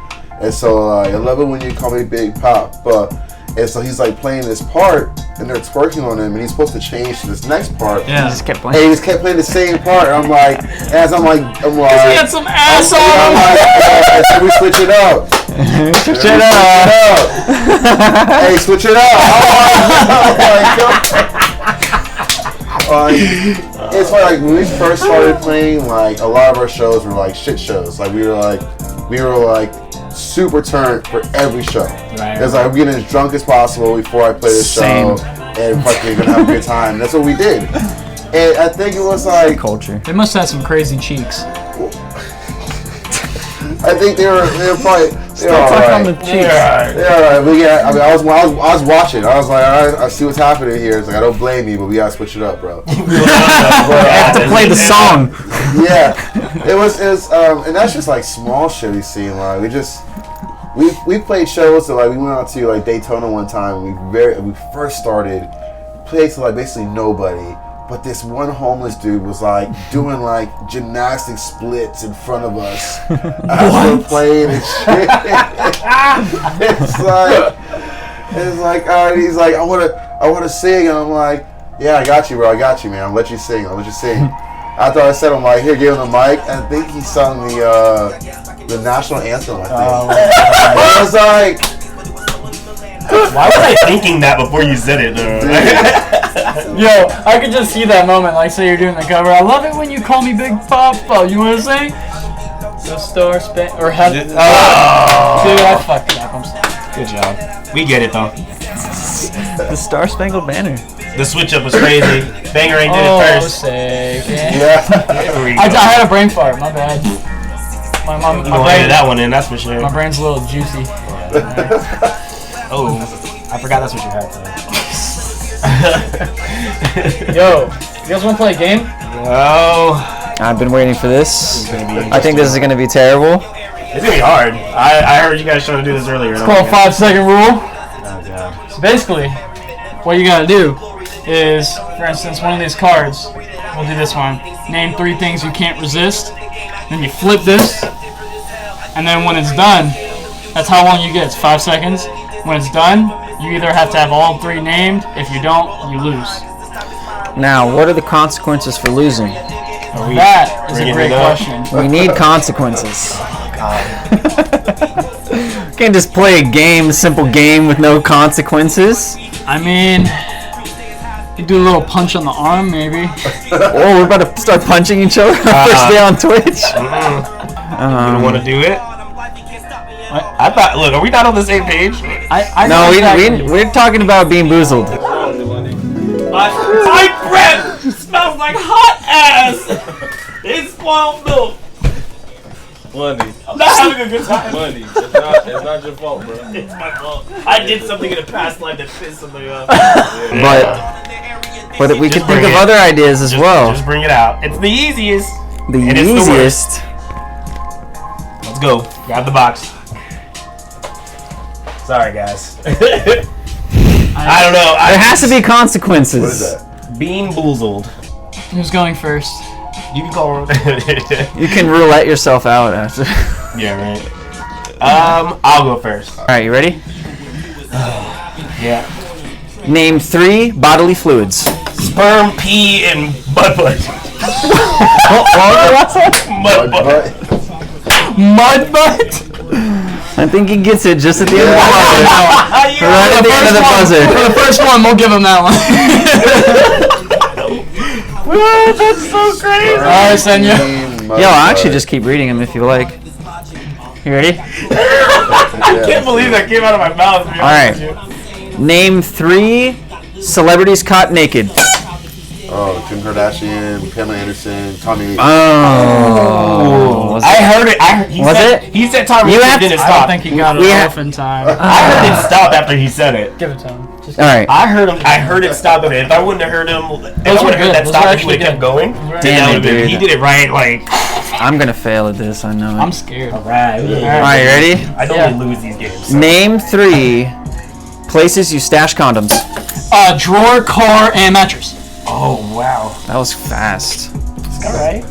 And so I love it when you call me Big Pop. And so he's like playing this part, and they're twerking on him, and he's supposed to change to this next part. Yeah. He just kept playing. And he just kept playing the same part. And I'm like, he had some ass on him. So we switch it up. Switch it up. Hey, switch it up. It's like when we first started playing, like a lot of our shows were like shit shows. Like we were like super turned for every show. It's like we're getting as drunk as possible before I play this show, and fucking gonna have a good time. That's what we did. And I think it was like culture. They must have some crazy cheeks. I think they were probably they're all right. They're all right. But yeah, I mean, I was watching. I was like, all right, I see what's happening here. It's like I don't blame you, but we gotta switch it up, bro. I have to play the song. Yeah, it was, and that's just like small shit we see. Like we played shows. So like we went out to like Daytona one time. And we first started, played to like basically nobody. But this one homeless dude was like doing like gymnastic splits in front of us as we're playing and shit. It's like, he's like, I wanna sing, and I'm like, yeah, I got you, bro, I got you, man. I'll let you sing. After I said, I'm like, here, give him the mic. And I think he sung the national anthem. I think. I was like, why was I thinking that before you said it, though? Yo, I could just see that moment, like, say you're doing the cover. I love it when you call me Big Papa. You want to sing? The Star Spangled, or have? Dude, I fucked it up. I'm sorry. Good job. We get it, though. The Star Spangled Banner. The switch up was crazy. Bangarang did it first. Sick. yeah. I had a brain fart. My bad. My brain. That one in, that's for sure. My brain's a little juicy. Oh, I forgot that's what you had today. Yo, you guys want to play a game? Oh, I've been waiting for this. I think this is going to be terrible. It's going to be hard. I heard you guys trying to do this earlier. It's called 5-second rule. Oh, God. So basically, what you got to do is, for instance, one of these cards, we'll do this one. Name 3 things you can't resist. Then you flip this, and then when it's done, that's how long you get. It's 5 seconds. When it's done, you either have to have all 3 named. If you don't, you lose. Now, what are the consequences for losing? That is a great question. We need consequences. God. We can't just play a simple game with no consequences. I mean, you do a little punch on the arm, maybe. Oh, we're about to start punching each other first day on Twitch. You don't want to do it? I thought. Look, are we not on the same page? No, we're talking about being boozled. My breath smells like hot ass. It's spoiled milk. Lundy. I'm not having a good time. Lundy. It's not your fault, bro. It's my fault. I did something in a past life that pissed somebody off. But we can think of other ideas as well. Just bring it out. It's the easiest. The easiest. Let's go. Grab the box. Sorry, guys. I don't know. There has to be consequences. What is that? Bean boozled. Who's going first? You can call her. You can roulette yourself out after. Yeah, right. I'll go first. All right, you ready? Yeah. Name 3 bodily fluids. Sperm, pee, and butt. Mud butt. Mud butt? I think he gets it just at the end of the buzzer. Right at the end of the buzzer. For the first one, we'll give him that one. That's so crazy. Alright, Senyo. Yo, I'll actually just keep reading them if you like. You ready? I can't believe that came out of my mouth. To be honest with you. Name 3 celebrities caught naked. Oh, Kim Kardashian, Pamela Anderson, Tommy. Oh. I heard it. He said Tommy didn't I stop. don't think he got it off in time. I heard it stop after he said it. Give it to him. Just All right. I heard it stop at it. If I wouldn't have heard him, if I would have heard that stop, he would have kept going. Damn it, dude. He did it right. Like I'm gonna fail at this. I know it. I'm scared. all right. All right, you ready? I don't lose these games. So. Name 3 places you stash condoms. Drawer, car, and mattress. Oh wow. That was fast. All right.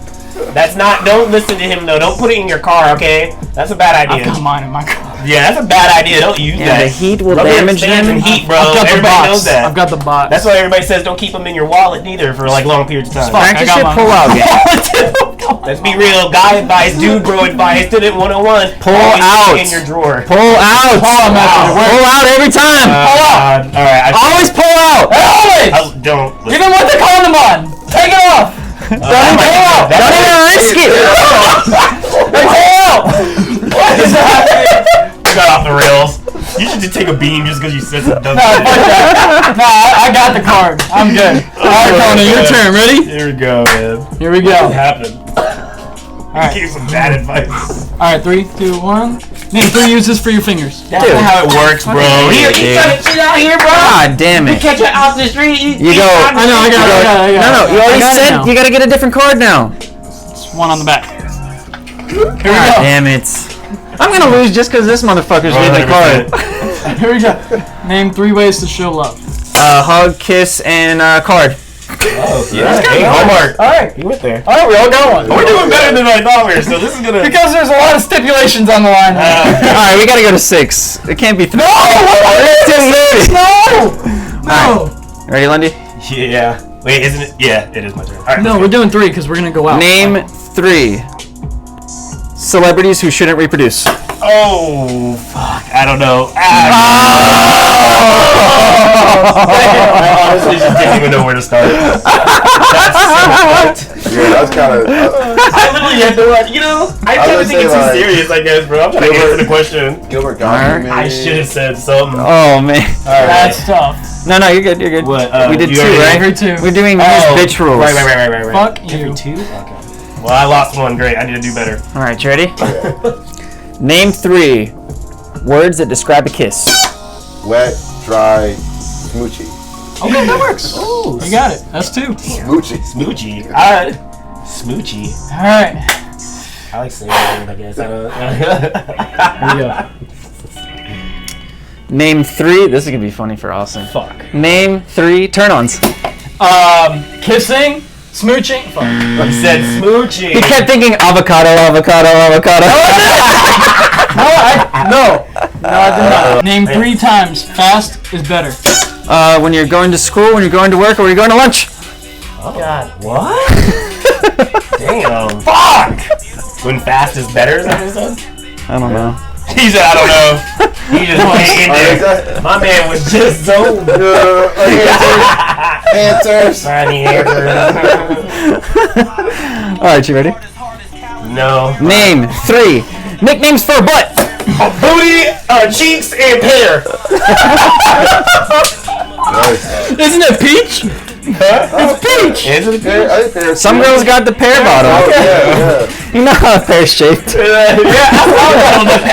That's not. Don't listen to him though. Don't put it in your car. Okay. That's a bad I've idea. got mine in my car. Yeah, that's a bad idea. Don't use Yeah, that. the heat will Rubber damage expands them. in heat, bro. I've got the Everybody box. knows that. I've got the box. That's why everybody says don't keep them in your wallet neither for like long periods of time. Fuck. Practice I got your mine. pull-out game. Let's be real. Guy advice, dude bro advice, student 101. Pull Always out. in your drawer. Pull out. Pull out. Pull out every time. Pull out. All right. Always pull out. Always! Don't. Even with the condom on! Take it off! Don't even risk it. What is happening? Got off the rails. You should just take a beam just because you said some dumb shit. I got the card. I'm good. Alright, Conan, your turn. Ready? Here we go, man. Here we What go. happened? Alright. Gave some bad advice. Alright, 3, 2, 1. Name 3 uses for your fingers. That's not how it works, bro. Dude. You trying to cheat out here, bro? God damn it. Catch it out the street. You go. I know, I got it. No, you already said you gotta get a different card now. It's one on the back. Here we God go. damn it. I'm gonna lose just because this motherfucker's reading the card. Here we go. Name 3 ways to show love. Hug, kiss, and card. Oh, yeah. Hey, Hallmark. Alright. You went there. Alright, we all got one. We're doing better than I thought we were, so this is gonna. Because there's a lot of stipulations on the line. Alright, we gotta go to 6. It can't be 3. No! No! No! Ready, Lundy? Yeah. Wait, isn't it? Yeah, it is my turn. All right. No, we're doing 3 because we're gonna go out. Name 3 celebrities who shouldn't reproduce. Oh, fuck. I don't know. I honestly just didn't even know where to start. That's so fucked. Yeah, that's kind of. I literally had no idea. You know, I try to think it's too serious, I guess, bro. I'm trying to answer the question. Gilbert Gottfried, man. I should have said something. Oh, man. That's tough. No, you're good, you're good. What, we did you 2, already- right? Every 2. We're doing these bitch rules. Right. Fuck you. Every 2? Okay. Well, I lost one. Great. I need to do better. Alright, you ready? Name 3 words that describe a kiss. Wet, dry, smoochy. Okay, that works. Ooh, you got it. That's 2. Smoochy. Smoochy. Alright. Smoochy. Alright. I like saying that, I guess. I don't. Here we go. Name 3. This is gonna be funny for Austin. Fuck. Name 3 turn-ons. Kissing, smooching. Fuck. He said smoochy. He kept thinking avocado. No, I did not. Name 3 times fast is better. When you're going to school, when you're going to work, or when you're going to lunch. Oh, God. What? Damn. Fuck! When fast is better, is that what he said? I don't know. He said, I don't know. He just went in there. My man was just zoned. Answers. Funny answers. Alright, you ready? No. Name 3 nicknames for a butt. Booty, cheeks, and pear. Nice. Isn't it peach? It's peach. Is it peach? Some girls got the pear bottom. Oh, yeah. You know how a pear's shaped. I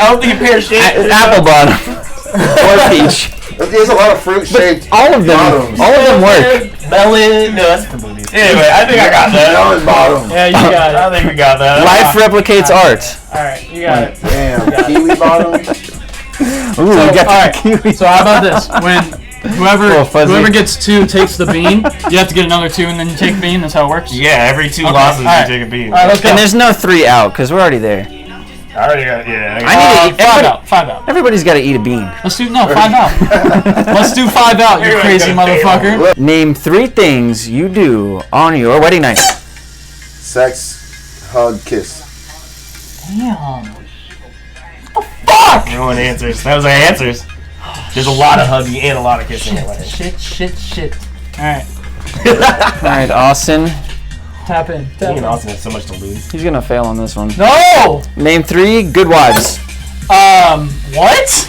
don't think a pear shaped. Apple bottom. Or peach. There's a lot of fruit shaped. All of them work. Melon. No, that's for booties. Anyway, I think I got that. Melon bottom. Yeah, you got it. I think we got that. Life replicates art. Alright, you got it. Damn. Kiwi bottom. Ooh, you got alright, the kiwi. so how about this? When Little fuzzy. whoever gets 2 takes the bean, you have to get another 2 and then you take the bean. That's how it works. Yeah, every 2 losses you take a bean. Alright, let's go. And there's no 3 out because we're already there. I already got. Yeah. I need to eat. 5 out. Everybody's got to eat a bean. Let's do 5 out. Let's do 5 out, you Everybody's crazy got a motherfucker. Name 3 things you do on your wedding night. Sex, hug, kiss. Damn. Everyone answers. That was our answers. There's a lot of hugging and a lot of kissing at weddings. Shit. Alright, All right, Austin. tap in. Me and Austin have so much to lose. He's gonna fail on this one. No! Name 3 good wives. What?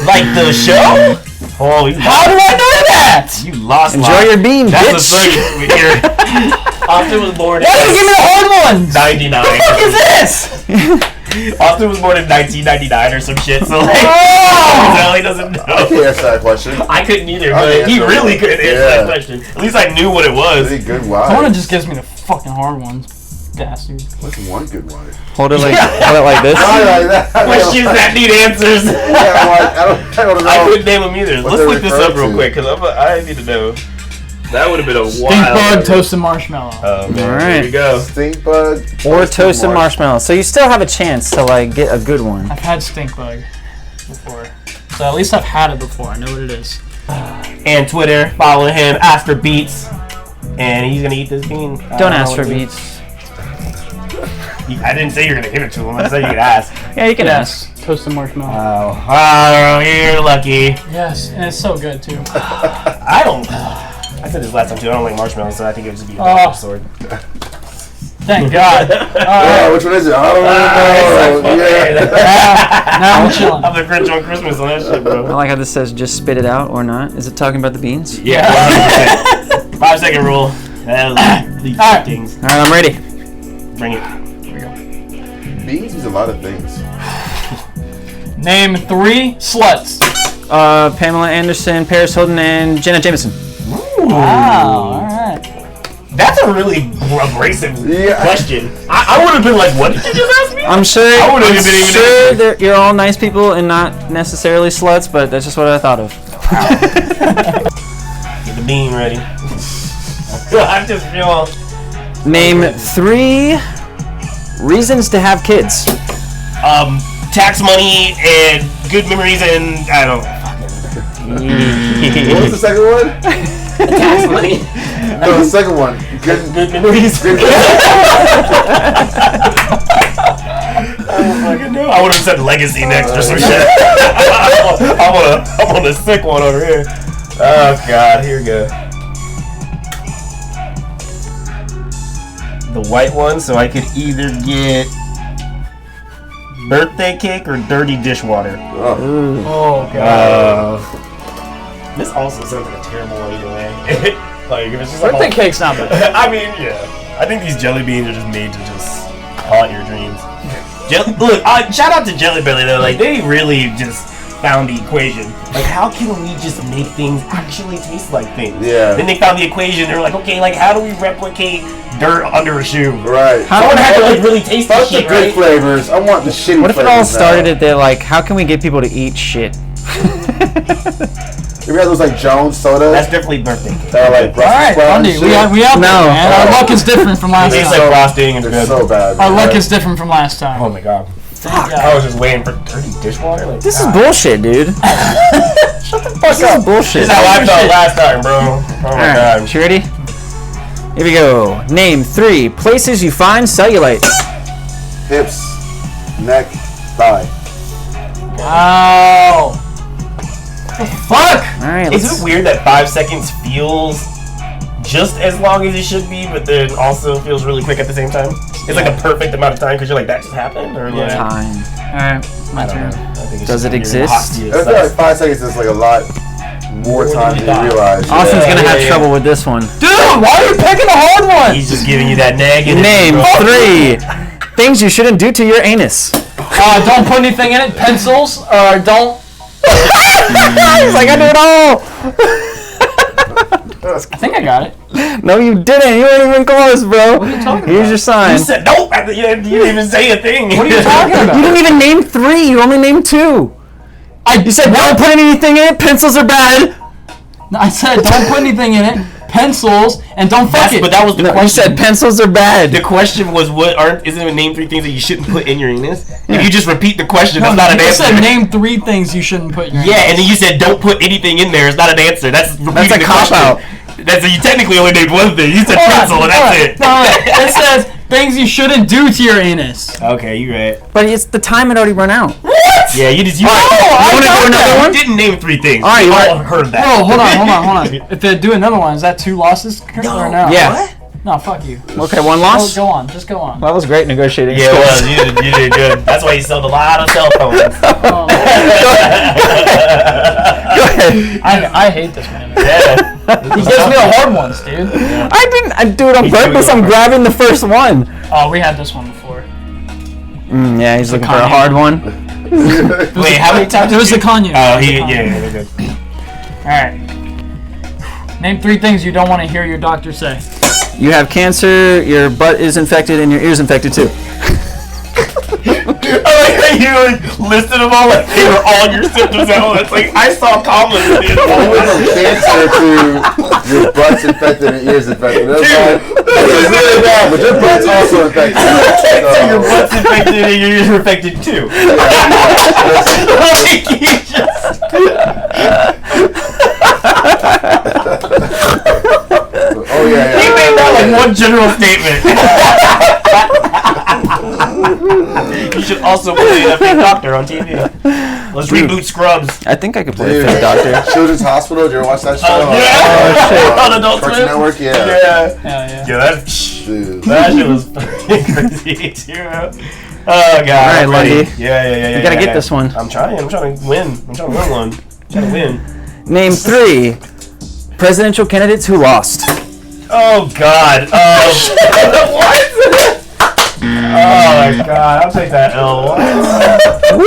Like the show? Oh, you How do I know that? You lost. Enjoy your bean, That's bitch. the thing. We hear. Austin was born in Why do you give me the hard ones? 99. What the fuck is this? Austin was born in 1999 or some shit, so like, Oh! he really doesn't know. I can't answer that question. I couldn't either, I but can't he answer really that. couldn't answer Yeah. that question. At least I knew what it was. Really good Someone wife. just gives me the fucking hard ones. Bastard. What's one good wife? Hold it like this. Not like that. Questions that need answers. Yeah, I'm like, I don't know. I couldn't name them either. What Let's they're look this up referring real to. quick, because I need to know. That would have been a Stink wild. bug, toasted marshmallow. Oh, man. All right. There you go. Stink bug. Or toasted marshmallow. So you still have a chance to like get a good one. I've had stink bug before. So at least I've had it before. I know what it is. And Twitter, follow him, ask for beats. And he's going to eat this bean. Don't ask for beats. I didn't say you're going to give it to him. I said you could ask. Yeah, you can ask. Yes. Toasted marshmallow. Oh, you're lucky. Yes, and it's so good too. I said this last time too. I don't like marshmallows, so I think it would just be a Oh. double sword. Thank God. Yeah, which one is it? I don't really know. Yeah. Now I'm chilling. I'm the Grinch on Christmas on that shit, I bro. like how this says just spit it out or not. Is it talking about the beans? Yeah, 100%. 5 second rule. These Alright. things. All right, I'm ready. Bring it. Beans means a lot of things. Name 3 sluts. Pamela Anderson, Paris Hilton, and Jenna Jameson. Wow. All right. That's a really abrasive Yeah. question. I would have been like, what did you just ask me? I'm sure. I wouldn't have been even that you're all nice people and not necessarily sluts, but that's just what I thought of. Get the bean ready. I just feel. Name 3 reasons to have kids. Tax money and good memories and I don't know. What was the second one? Tax money. No, the second one. Good memories. Good I would have said legacy next or some shit. I'm on a sick one over here. Oh god, here we go. The white one, so I could either get birthday cake or dirty dishwater. Oh God. This also sounds like a terrible one either way. Like if it's just Birthday cake's not bad. I mean, yeah. I think these jelly beans are just made to just haunt your dreams. Look, shout out to Jelly Belly though. Like they really just found the equation. Like how can we just make things actually taste like things? Yeah. Then they found the equation. They were like, okay, like how do we replicate dirt under a shoe? Right. Someone had to like really taste the Fuck the shit, good right? flavors. I want the shitty What if it flavors all started now. at they're like, how can we get people to eat shit? You had those like Jones sodas? That's definitely birthday cake. That are like All right, Bundy, we out there, No. man. Our luck is different from last Tastes time. like frosting and They're good. so bad. Our luck man. is different from last time. Oh my god. Thank I God. was just waiting for dirty dishwater. Like, This is God. bullshit, dude. Shut the fuck This is up. bullshit. This is how I felt last time, bro. Oh my Alright, god. you ready? Here we go. Name 3 places you find cellulite. Hips, neck, thigh. Wow. The fuck? Alright, Is it weird that 5 seconds feels just as long as it should be, but then also feels really quick at the same time? It's like a perfect amount of time because you're like, that just happened? Or like, time? Alright. My turn. Does it exist? I feel like 5 seconds is like a lot more time than you realize. Austin's gonna have trouble with this one. Dude, why are you picking a hard one? He's just giving you that negative. Name 3 things you shouldn't do to your anus. Don't put anything in it. Pencils, or don't. He's like, I do it all. I think I got it. No, you didn't. You weren't even close, bro. Here's your sign. You said nope. You didn't even say a thing. What are you talking about? You didn't even name 3. You only named 2. You said don't put anything in it. Pencils are bad. I said don't put anything in it. Pencils, and don't fuck it. But that was the question. You said pencils are bad. The question was isn't it name 3 things that you shouldn't put in your anus? If you just repeat the question, that's not an answer. You said name 3 things you shouldn't put in your anus. Yeah, and then you said don't put anything in there. It's not an answer. That's repeating a cop-out. You technically only named 1 thing. You said pencil, and that's it. It says things you shouldn't do to your anus. Okay, you're right. But it's the time had already run out. What? Yeah, you just. You want to do another one? You didn't name 3 things. All right, you all heard that. Bro, hold on. If they do another one, is that 2 losses or no? Yeah. What? No, fuck you. Okay, 1 loss. Go on. Just go on. Well, that was great negotiating. Yeah, it was. You did good. That's why you sold a lot of cell phones. Oh. Go ahead. I hate this man. Yeah. He gives me the hard ones, dude. I didn't. I do it on purpose. I'm grabbing the first one. Oh, we had this one before. Yeah, he's looking for a hard one. Wait, how many times? It was the Kanye. Oh, yeah, good. Alright. Name 3 things you don't want to hear your doctor say. You have cancer, your butt is infected, and your ear's infected too. I like how you listed them all like they were all your symptoms at once. Like I saw comments. From cancer to your butt's infected and ears infected. That's really bad, but your butt's also infected. So your butt's infected and your ears are infected too. Like you just. Oh yeah. He made that like one general statement. You should also play a fake doctor on TV. Let's reboot Scrubs. I think I could play a fake doctor. Children's Hospital. Did you ever watch that show? Yeah. On Adult Cartoon Swim. Network. Yeah. Yeah, Dude. that shit was fucking crazy too. Oh god. All right, Lundy. Yeah. You gotta get this one. I'm trying to win. I'm trying to win one. I'm trying to win. Name 3 presidential candidates who lost. Oh god. What? Oh my god. I'll take that L. Woo!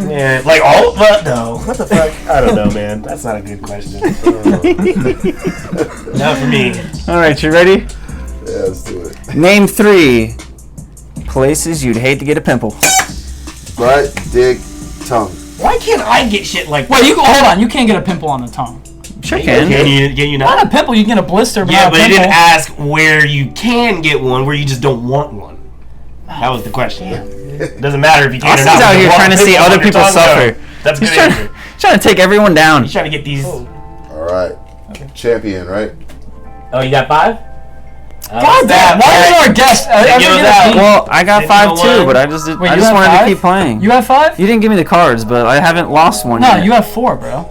Yeah, like all but no. What the fuck? I don't know, man. That's not a good question. Not for me. All right, you ready? Yeah, let's do it. Name 3 places you'd hate to get a pimple. Butt, dick, tongue. Why can't I get shit like Wait, hold on. You can't get a pimple on the tongue. Sure can. Can you not? Not a pimple. You can get a blister, but Yeah, not a but it pimple. didn't ask where you can get one, where you just don't want one. That was the question. It doesn't matter if you can or Austin's not. out You here want trying to a see pimple other on your people tongue? suffer. No. That's a He's good answer. trying to take everyone down. He's trying to get these. All right. Champion, right? Oh, you got 5? God damn! Why are you our guest? Well, I got 5 too, but I just Wait, I you just have wanted 5? to keep playing. You have 5? You didn't give me the cards, but I haven't lost one No, yet. you have 4, bro.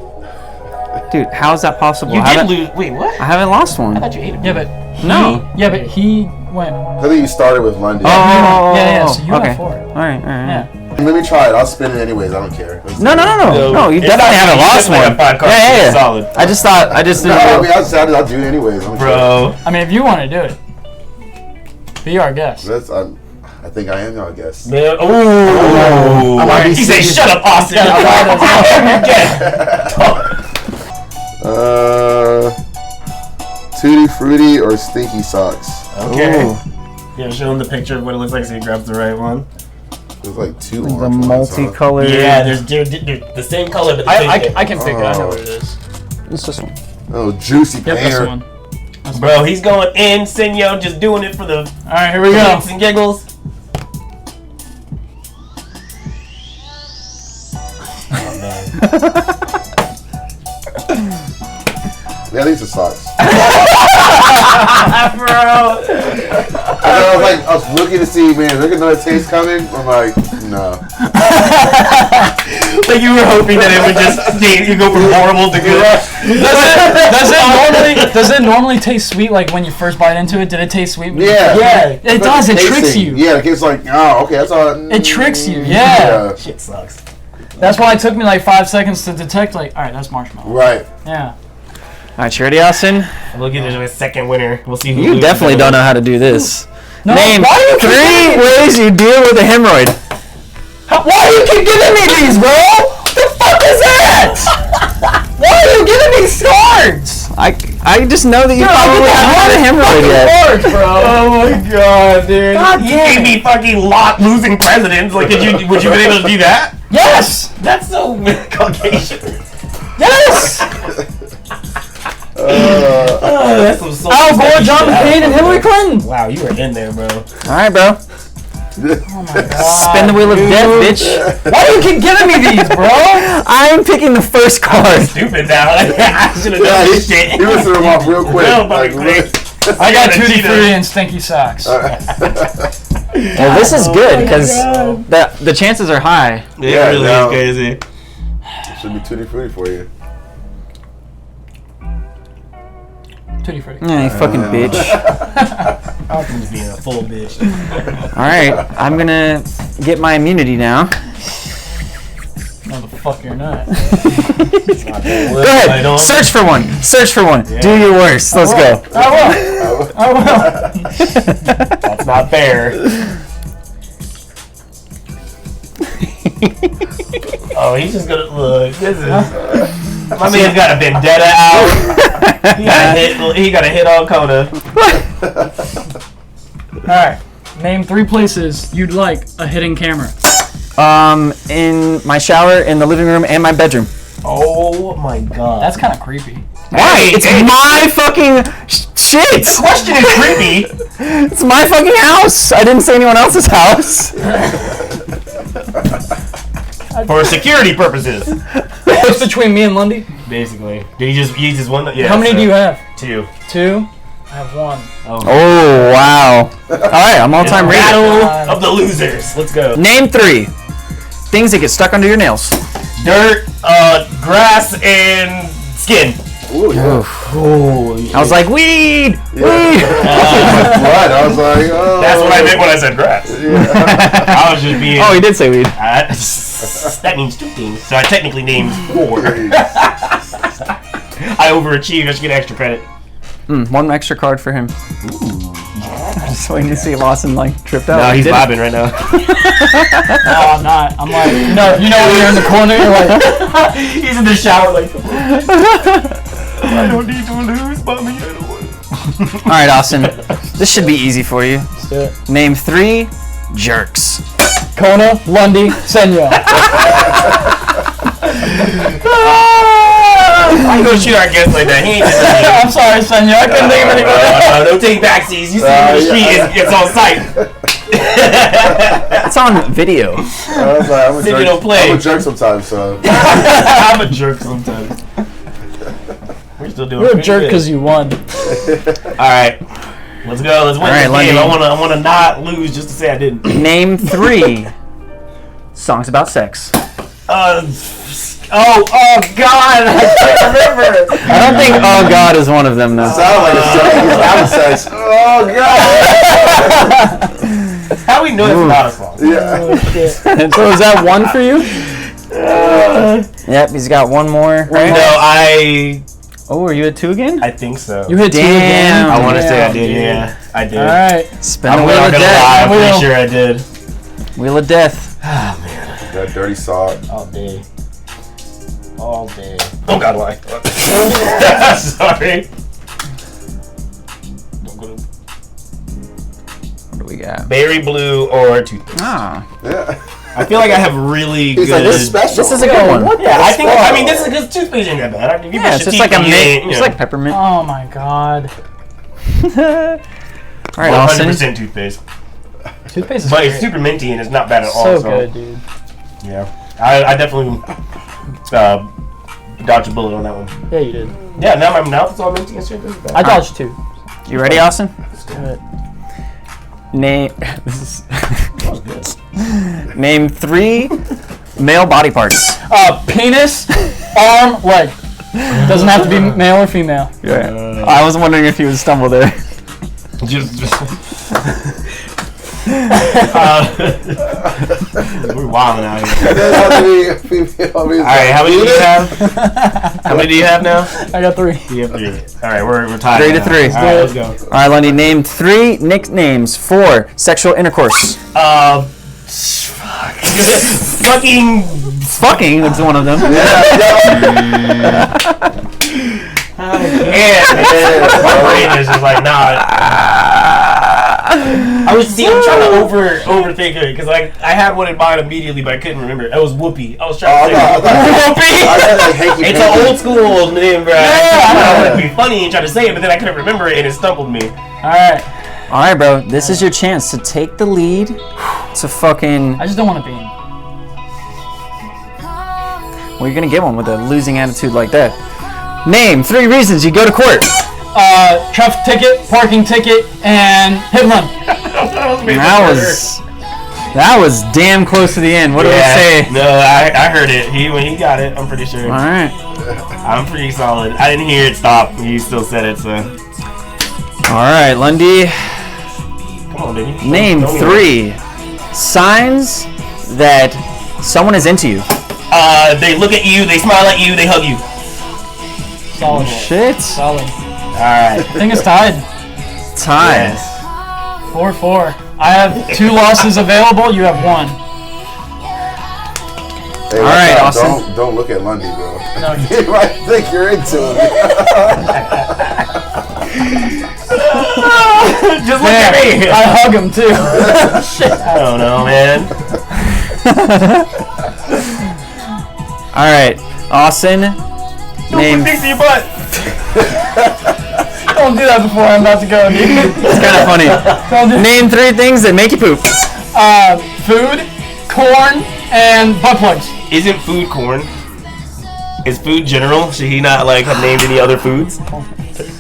Dude, how is that possible? You I did haven't- lose. Wait, what? I haven't lost one. I thought you hated me. Yeah, but No. he went. I think you started with Lundy. Oh, Yeah, so you okay. have 4. All right. Yeah. Let me try it. I'll spin it anyways. I don't care. No, you It's definitely not- haven't you lost definitely one. have 5 cards. Yeah. It's solid. I just No, didn't. I mean, I'll do it anyways. I'm Bro. I mean, if you want to do it, be our guest. Sure. I think I am now, I guess. Man, ooh. might be He said, serious. "Shut up, Austin." Tutti Frutti or Stinky Socks? Okay. Ooh. Yeah, show him the picture of what it looks like so he grabs the right one. There's like 2 The orange ones, huh? multicolored. Yeah, they're the same color, but the same thing. I can figure it. I know what it is. It's this one. Oh, juicy Yep, that's pear. the one. Bro, he's going in, Senyo, just doing it for the All right, here we go. kicks and giggles. Oh, man. Yeah, these are socks. Bro. I was looking to see, man, is there another taste coming? I'm like, no. Like you were hoping that it would just you go from horrible to good. Does it normally taste sweet like when you first bite into it? Did it taste sweet? Yeah. It does. It tricks you. Yeah, it's like, oh, okay, that's all. It tricks you. Yeah. Shit sucks. That's why it took me like 5 seconds to detect. Like, all right, that's marshmallow. Right. Yeah. All right, you ready, Austin? We'll get into a second winner. We'll see who You loses definitely the don't know winner. how to do this. No, Name why do you 3 keep ways you deal with a hemorrhoid. Why do you keep giving me these, bro? What the fuck is that? Why are you giving me cards? I just know that you probably haven't had a hemorrhoid yet. Cards, bro. Oh my god, dude! God You damn gave me fucking losing presidents. Like, would you been able to do that? Yes. That's so Caucasian. Yes. That's some soul Al Gore, study John shit. McCain, and Hillary Clinton. Wow, you were in there, bro. All right, bro. Oh my god. Spin the wheel of death, bitch. Why do you keep giving me these, bro? I'm picking the first card. Stupid now. I should have done this shit. He was them off real quick. Real Like, fucking quick. I got Yeah, Tutti Cheetos. Frutti and stinky socks. Well, this is good because the chances are high. Yeah, really no. is crazy. Should be tutti frutti for you. Tutti Frutti. Yeah, you fucking bitch. Austin's being a full bitch. All right, I'm gonna get my immunity now. No, the fuck you're not. Go ahead, search for one. Search for one. Do your worst. Let's go. I will. That's not fair. Oh, he's just gonna look. This is my man's got a vendetta out. He got a hit on Kona. Alright. Name 3 places you'd like a hidden camera. In my shower, in the living room, and my bedroom. Oh my god. That's kind of creepy. Why? It's my fucking shit. The question is creepy. It's my fucking house. I didn't say anyone else's house. For security purposes. It's between me and Lundy. Basically. Did he just one? Yeah. How many do you have? 2. 2? I have 1. Oh, wow. All right, I'm all-time ready. Battle of the losers. Let's go. Name 3 things that get stuck under your nails. Dirt, grass, and skin. Ooh, yeah. I was like, weed! Weed! Right, I was like, oh. That's what I meant when I said grass. I was just being. Oh, he did say weed. That means 2 things. So I technically named 4. I overachieved. I should get extra credit. 1 extra card for him. I'm just waiting to see Lawson like tripped out. No, he's He did it. vibing right now. No, I'm not. I'm like, you know when you're in the corner, you're like, He's in the shower like, I don't need to lose, mommy. I don't want to. All right, Austin. This should be easy for you. let's do it. Name 3 jerks. Kona, Lundy, Senyo. I go shoot our guests like that. He ain't just I'm sorry, Senyo. I couldn't think of anyone. don't take backsies. You see him in the street, it's on sight. It's on video. I was like, I'm a City jerk. don't play. I'm a jerk sometimes, so. I'm a jerk sometimes. We're still doing You're a pretty jerk good. because you won. Alright. Let's go. Let's win All right, this game. Lundy. I wanna not lose just to say I didn't. Name 3 songs about sex. Oh God! I can't remember. I don't think "Oh God" is one of them though. Sound like it's having sex. Oh, God. How we know it's not a song? Yeah. So is that 1 for you? Yep, he's got 1 more. Right? No, Oh, are you at 2 again? I think so. You hit 2 Damn. again. I want to say I Damn, did. dude. Yeah, I did. Alright. Spin I'm the wheel not of gonna lie. death. I'm pretty sure I did. Wheel of death. That dirty sock. All day. All day. Oh God, why? Sorry. Don't go to What do we got? berry blue or toothpaste. Ah, Yeah. I feel like I have really He's good. like, this is special. this is a good one. Yeah, I think. I mean, this is because toothpaste ain't that bad. I can give Yeah, you it's just like a mint. It's like peppermint. Oh my god. All right, Austin. 100% toothpaste, Toothpaste is but great. it's super minty and it's not bad at all. so good, dude. Yeah, I definitely dodged a bullet on that one. Yeah, you did. Yeah, now my mouth is all minty and shit. I dodged 2. You ready, Austin? Let's do it. Name. This is. Name 3 Male body parts. Penis, arm, leg. Doesn't have to be male or female. Yeah. I was wondering if you would stumble there. Just we're wilding out here. It doesn't have to be female. All right, how many do you have? How many do you have now? I got 3. You have 3. All right, we're tied. 3 to 3. All right, let's go. All right, Lundy, name 3 nicknames for sexual intercourse. Fucking. Fucking is one of them. Yeah. My brain is just like, nah. I'm trying to overthink it because I had one in mind immediately, but I couldn't remember. It was Whoopi. I was trying to say Whoopi. It's an old school name, bro. Yeah. I wanted to be funny and try to say it, but then I couldn't remember it and it stumbled me. All right, bro. This is your chance to take the lead. To fucking. I just don't want to be in. Well, you're gonna get one with a losing attitude like that. Name 3 reasons you go to court. Traffic ticket, parking ticket, and hit and run. That was damn close to the end. What do we say? No, I heard it. When he got it, I'm pretty sure. All right. I'm pretty solid. I didn't hear it stop. He still said it, so. All right, Lundy. Come on, baby. Name 3 signs that someone is into you. They look at you, they smile at you, they hug you. Solid. Shit. Solid. Alright. I think it's tied. Tied. Yes. 4-4. I have 2 losses available, you have 1. Hey, alright, Austin. Don't look at Lundy, bro. No, you might think you're into it. Just look at me. I hug him too. Shit. I don't know, man. Alright, Austin. Name. Don't your butt. Don't do that before I'm about to go, dude. It's kind of funny. Name 3 things that make you poop. Food, corn, and butt plugs. Isn't food corn? Is food general? Should he not have named any other foods?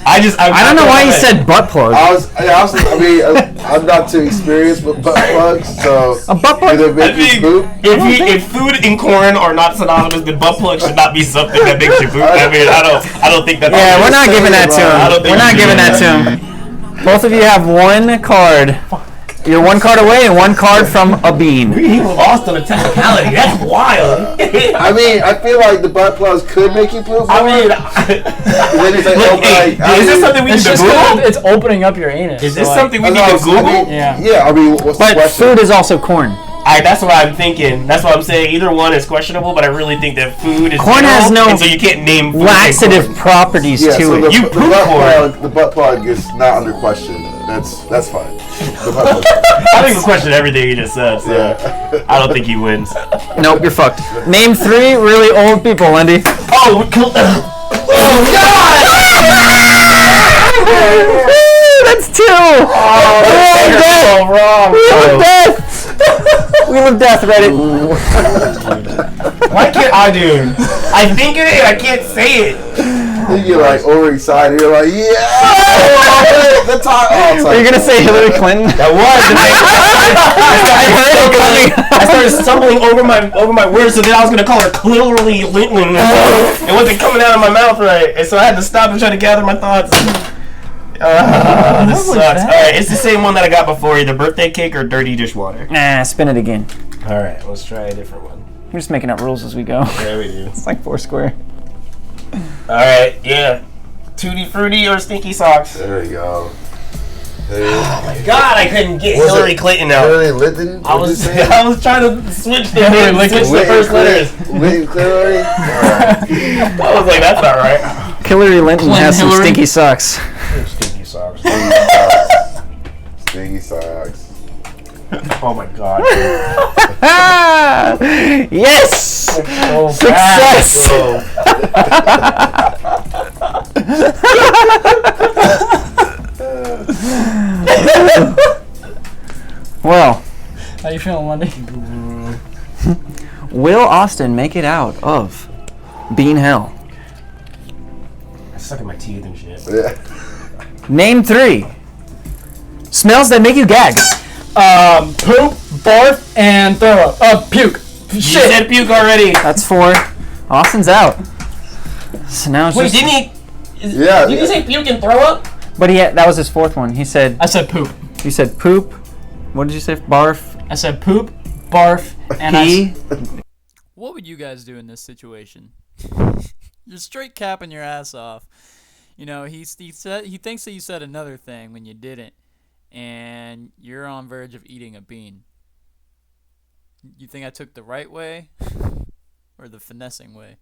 I don't know why he said butt plug. I'm not too experienced with butt plugs, so a butt plug. If food and corn are not synonymous, then butt plug should not be something that makes you poop. I mean, I don't think that's. Yeah, we're not giving that to him. We're not giving that to him. Both of you have 1 card. You're 1 card away and 1 card from a bean. We lost on a technicality. That's wild. I mean, I feel like the butt plugs could make you poop. Is this something we need to Google? It's opening up your anus. Is this something we need to Google? Yeah. I mean, what's the question? Food is also corn. That's what I'm thinking. That's what I'm saying. Either one is questionable, but I really think that food is corn has no and so you can't name food laxative properties to so it. You poop corn. The butt plug is not under question. That's fine. I think we question everything he just said, so I don't think he wins. Nope, you're fucked. Name 3 really old people, Lindy. Oh God! That's 2. We live death, Reddit. Why can't I do? I think of it, I can't say it. You're overexcited. You're like, yeah. The time. Are you gonna say Hillary Clinton? That was. I started stumbling over my words, so then I was gonna call her Hillary Clinton. It wasn't coming out of my mouth right, and so I had to stop and try to gather my thoughts. This sucks. Alright, it's the same one that I got before, either birthday cake or dirty dishwater. Nah, spin it again. Alright, let's try a different one. We're just making up rules as we go. Yeah, we do. It's like Foursquare. Alright, yeah. Tutti Frutti or Stinky Socks? There we go. Oh my God, I couldn't get Hillary Clinton out. Hillary Clinton? I was trying to switch the first letters. Hillary? I was like, that's not right. Hillary Clinton has some stinky socks. Stinky Socks. Stinky Socks. Oh my God. Yes! Oh, success! Well, how you feeling, Lundy? Will Austin make it out of Bean Hell? I'm sucking my teeth and shit. Yeah. Name 3 smells that make you gag. Poop, barf, and throw up. Puke. You said puke already. That's 4. Austin's out. So now it's Wait, just... didn't he? Did he say puke and throw up? But that was his 4th one. He said... I said poop. You said poop. What did you say? Barf. I said poop, barf, and pee. What would you guys do in this situation? You're straight capping your ass off. You know, he thinks that you said another thing when you didn't, and you're on verge of eating a bean. You think I took the right way or the finessing way?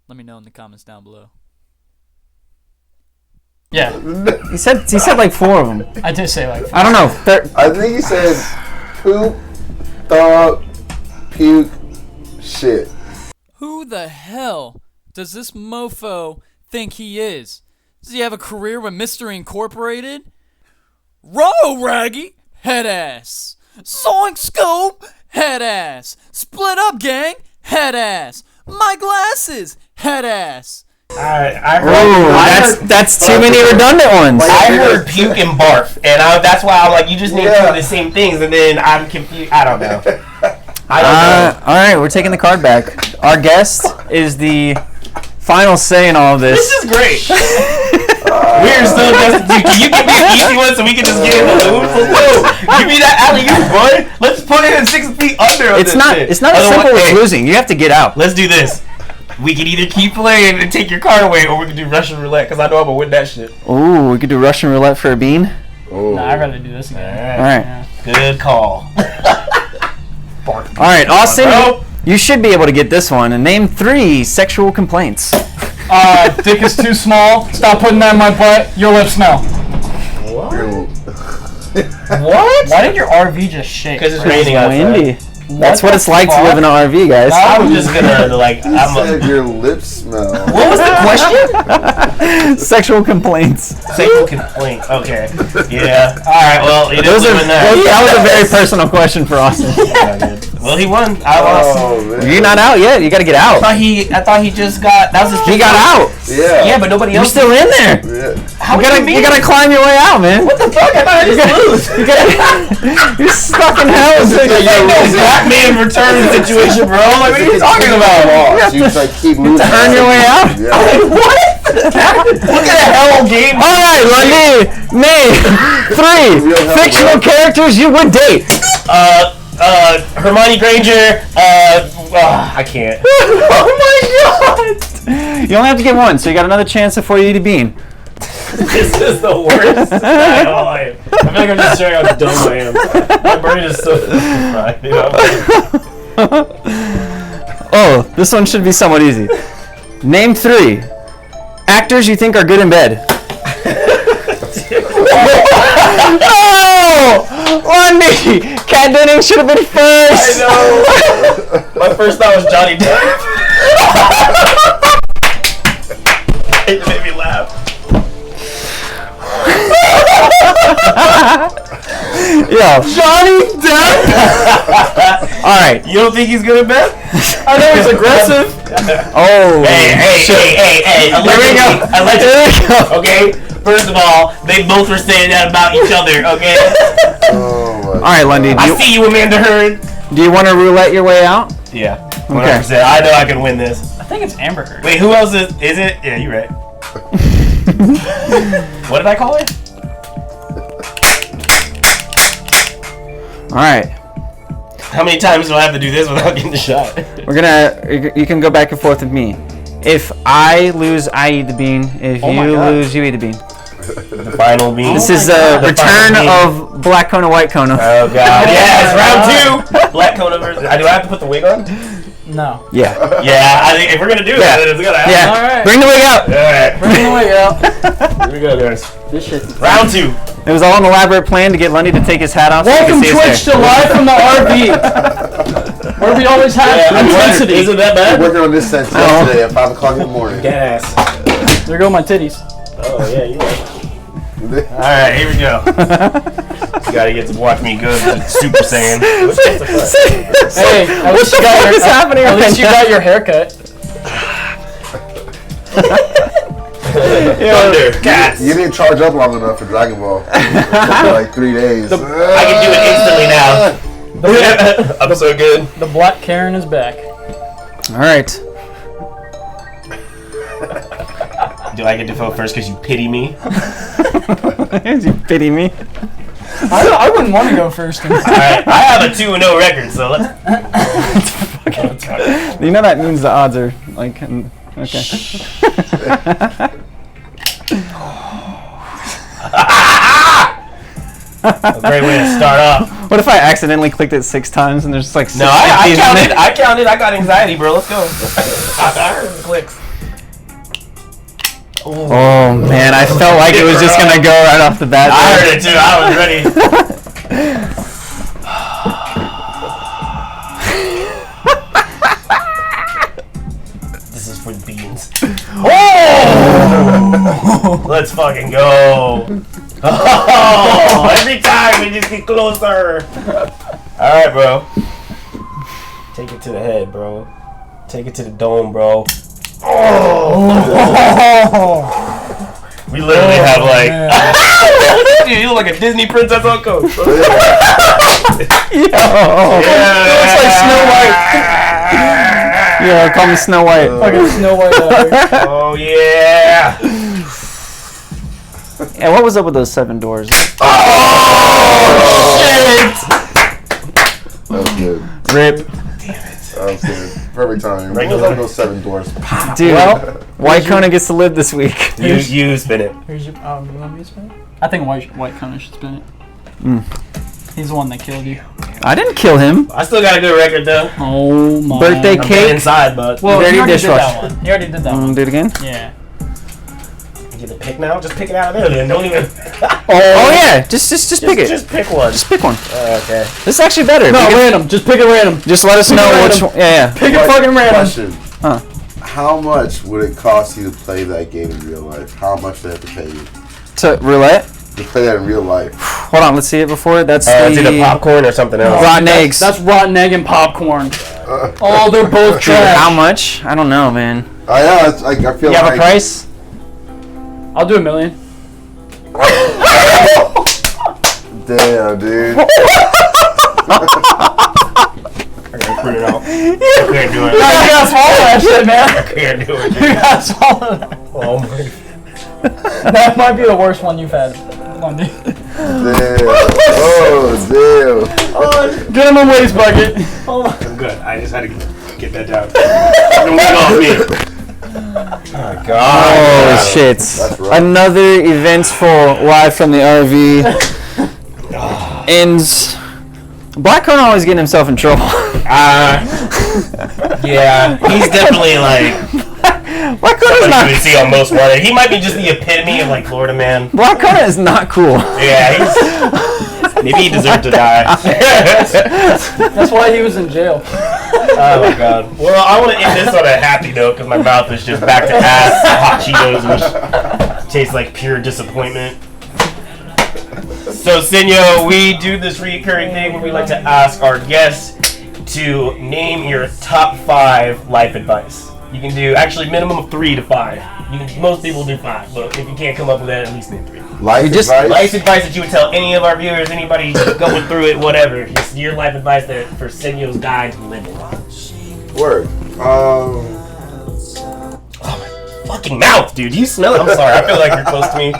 Let me know in the comments down below. Yeah. He said like 4 of them. I did say like 4. I don't know. I think he said poop, dog, puke, shit. Who the hell does this mofo think he is? Does he have a career with Mr. Incorporated? Row Raggy, head ass. Zoink Scope, head ass. Split up gang, head ass. My glasses, head ass. I heard. That's too many redundant ones. I heard puke and barf, and that's why I'm like, you just named 2 of the same things, and then I'm confused. I don't know. All right, we're taking the card back. Our guest is the final say in all of this. This is great. We're still just. Can you give me an easy one so we can just get in the mood? Give me that alley-oop, boy. Let's put it in 6 feet under. It's not as simple as losing. You have to get out. Let's do this. We can either keep playing and take your card away, or we can do Russian roulette, because I know I'm gonna win that shit. Ooh, we could do Russian roulette for a bean. Nah, I'd rather do this again. All right. Yeah. Good call. All right, Austin, you should be able to get this one. And name 3 sexual complaints. Dick is too small. Stop putting that in my butt. Your lips smell. What? Why did your RV just shake? Because it's raining outside. Windy. That's what it's like to live in an RV, guys. I was just gonna Said your lips smell. What was the question? Sexual complaints. Sexual complaint. Okay. Yeah. All right. Well, he didn't win that. That was a very personal question for Austin. Well, he won. I lost. Man. You're not out yet. You got to get out. I thought he just got. That was his. He got out. Yeah. Yeah, but nobody You're else. still in there. Yeah. How You gotta climb your way out, man. What the fuck? I thought I just lose. You're stuck in hell. Batman Returns situation, bro. Like, what are you talking about? You just like keep moving. To earn your way out. Yeah. What? What kind of hell game? All right, Lundy. Name 3 fictional characters you would date. Hermione Granger. I can't. Oh my god! You only have to get 1, so you got another chance before you eat a bean. This is the worst. I feel like I'm just showing how dumb I am. My brain is so fried, you know? Oh, this one should be somewhat easy. Name 3 actors you think are good in bed. Oh! Lundy! Cat Denning should have been first! I know! My first thought was Johnny Depp. It made me laugh. Yo, Johnny Depp! Alright. You don't think he's good at bed? I know he's aggressive. Oh. Hey. Allegedly. Okay? First of all, they both were saying that about each other, okay? Alright, Lundy. I see you, Amanda Heard. Do you want to roulette your way out? Yeah. 100%. I know I can win this. I think it's Amber Heard. Wait, who else is it? Yeah, you're right. What did I call it? Alright. How many times do I have to do this without getting the shot? You can go back and forth with me. If I lose, I eat the bean. If you lose, you eat the bean. The final bean. This is a return of Black Kona, White Kona. Oh god. Yes, round 2. Black Kona versus. Do I have to put the wig on? No. Yeah. Yeah, I think if we're gonna do that, then it's gonna happen. Yeah. All right. Bring the wig out. Alright. Bring the wig out. Here we go, guys. This shit. Round 2. It was all an elaborate plan to get Lundy to take his hat off. Welcome so Twitch to Live from the RV, where we always have intensity. Isn't that bad? I'm working on this set today at 5 o'clock in the morning. Gas. There go my titties. Oh yeah, you are. Alright, here we go. You gotta get to watch me go to Super Saiyan. Hey, at least you got your happening At right least you now? got your haircut. Thunder. Cats. You didn't charge up long enough for Dragon Ball. For like 3 days. I can do it instantly now. Episode good. The Black Karen is back. All right. Do I get to vote first because you pity me? You pity me? I wouldn't want to go first. Alright, I have a 2-0 record, so let's. You know that means the odds are like okay. A great way to start off. What if I accidentally clicked it 6 times and there's like 6 No, I empties in counted. there? I counted. I got anxiety, bro. Let's go. I heard the clicks. Oh man, I felt like it was just gonna go right off the bat. I heard it too. I was ready. This is for the beans. Oh! Let's fucking go. Oh, every time we just get closer. Alright, bro. Take it to the head, bro. Take it to the dome, bro. Oh! We literally have like... Dude, you look like a Disney princess on coach. Yo! Yeah. It looks like Snow White. Yeah, call me Snow White. Fucking Snow White. Oh, yeah. And what was up with those 7 doors? Oh, shit. That was good. Rip. That was good. Perfect time. Regular. Regular. Those 7 doors. Dude, White Kona gets to live this week. You spin it. Here's your. Oh, you want me to spin it? I think White Kona should spin it. He's the one that killed you. I didn't kill him. I still got a good record though. Oh my. Birthday I'm cake. inside, but Well, Dirty he already did dishwasher. that one. He already did that one. Do it again? Yeah. you get to pick now. Just pick it out of there. Then don't even. Oh yeah, just pick it. Just pick one. Just pick one. Okay. This is actually better. No, Pick it- random. Just pick it random. Just let us Pick know it which random. one. Yeah. Pick it fucking random. Question. Huh. How much would it cost you to play that game in real life? How much do they have to pay you To roulette. to play that in real life? Hold on, let's see it before. That's It's the either popcorn or something else. rotten eggs. That's rotten egg and popcorn. Oh, they're both Dude, trash. how much? I don't know, man. I know. It's like I feel You have like a price? I'll do $1 million. Damn, dude. I gotta print it out. I can't do it. You gotta swallow that shit, man. I can't do it. You gotta swallow that. Oh my. That might be the worst one you've had, Lundy. Damn. Oh, damn. Get him a waste bucket. I'm good. I just had to get that down. Don't get off me. Oh God. Oh shit! That's right. Another eventful live from the RV ends. Black Kona always getting himself in trouble. Yeah, he's definitely like Black Kona's somebody you not. would see on Most Wanted. He might be just the epitome of like Florida man. Black Kona is not cool. Yeah, he's maybe he deserved to die. That's why he was in jail. Oh my God. Well, I want to end this on a happy note because my mouth is just back to ass hot Cheetos, which taste like pure disappointment. So, Senyo, we do this recurring thing where we like to ask our guests to name your top 5 life advice. You can do actually minimum of 3 to 5. Most people do 5, but if you can't come up with that, at least name 3. Life You just- advice? Life advice that you would tell any of our viewers, anybody going through it, whatever. Just your life advice that for Senyo's guide to live in. Word. Fucking mouth, dude. You smell it. I'm sorry. I feel like you're close to me.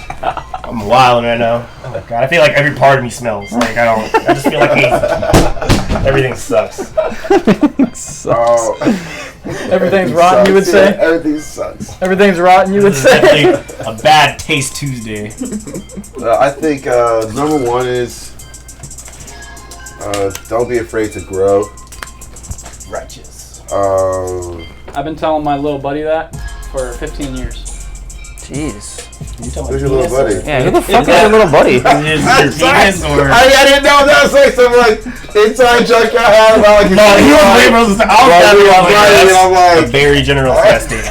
I'm wilding right now. Oh my God. I feel like every part of me smells. Like I just feel like everything sucks. Everything's rotten, you would say? Yeah, everything sucks. Everything's rotten, you would This is say? definitely a bad taste Tuesday. I think number 1 is don't be afraid to grow. Righteous. I've been telling my little buddy that for 15 years. Jeez. Who's your little buddy? Yeah, who the fuck is your little buddy? Is your penis or... I didn't know that was like some like inside joke I had about like. No, he was way close to... I was I'm a like, very general statement.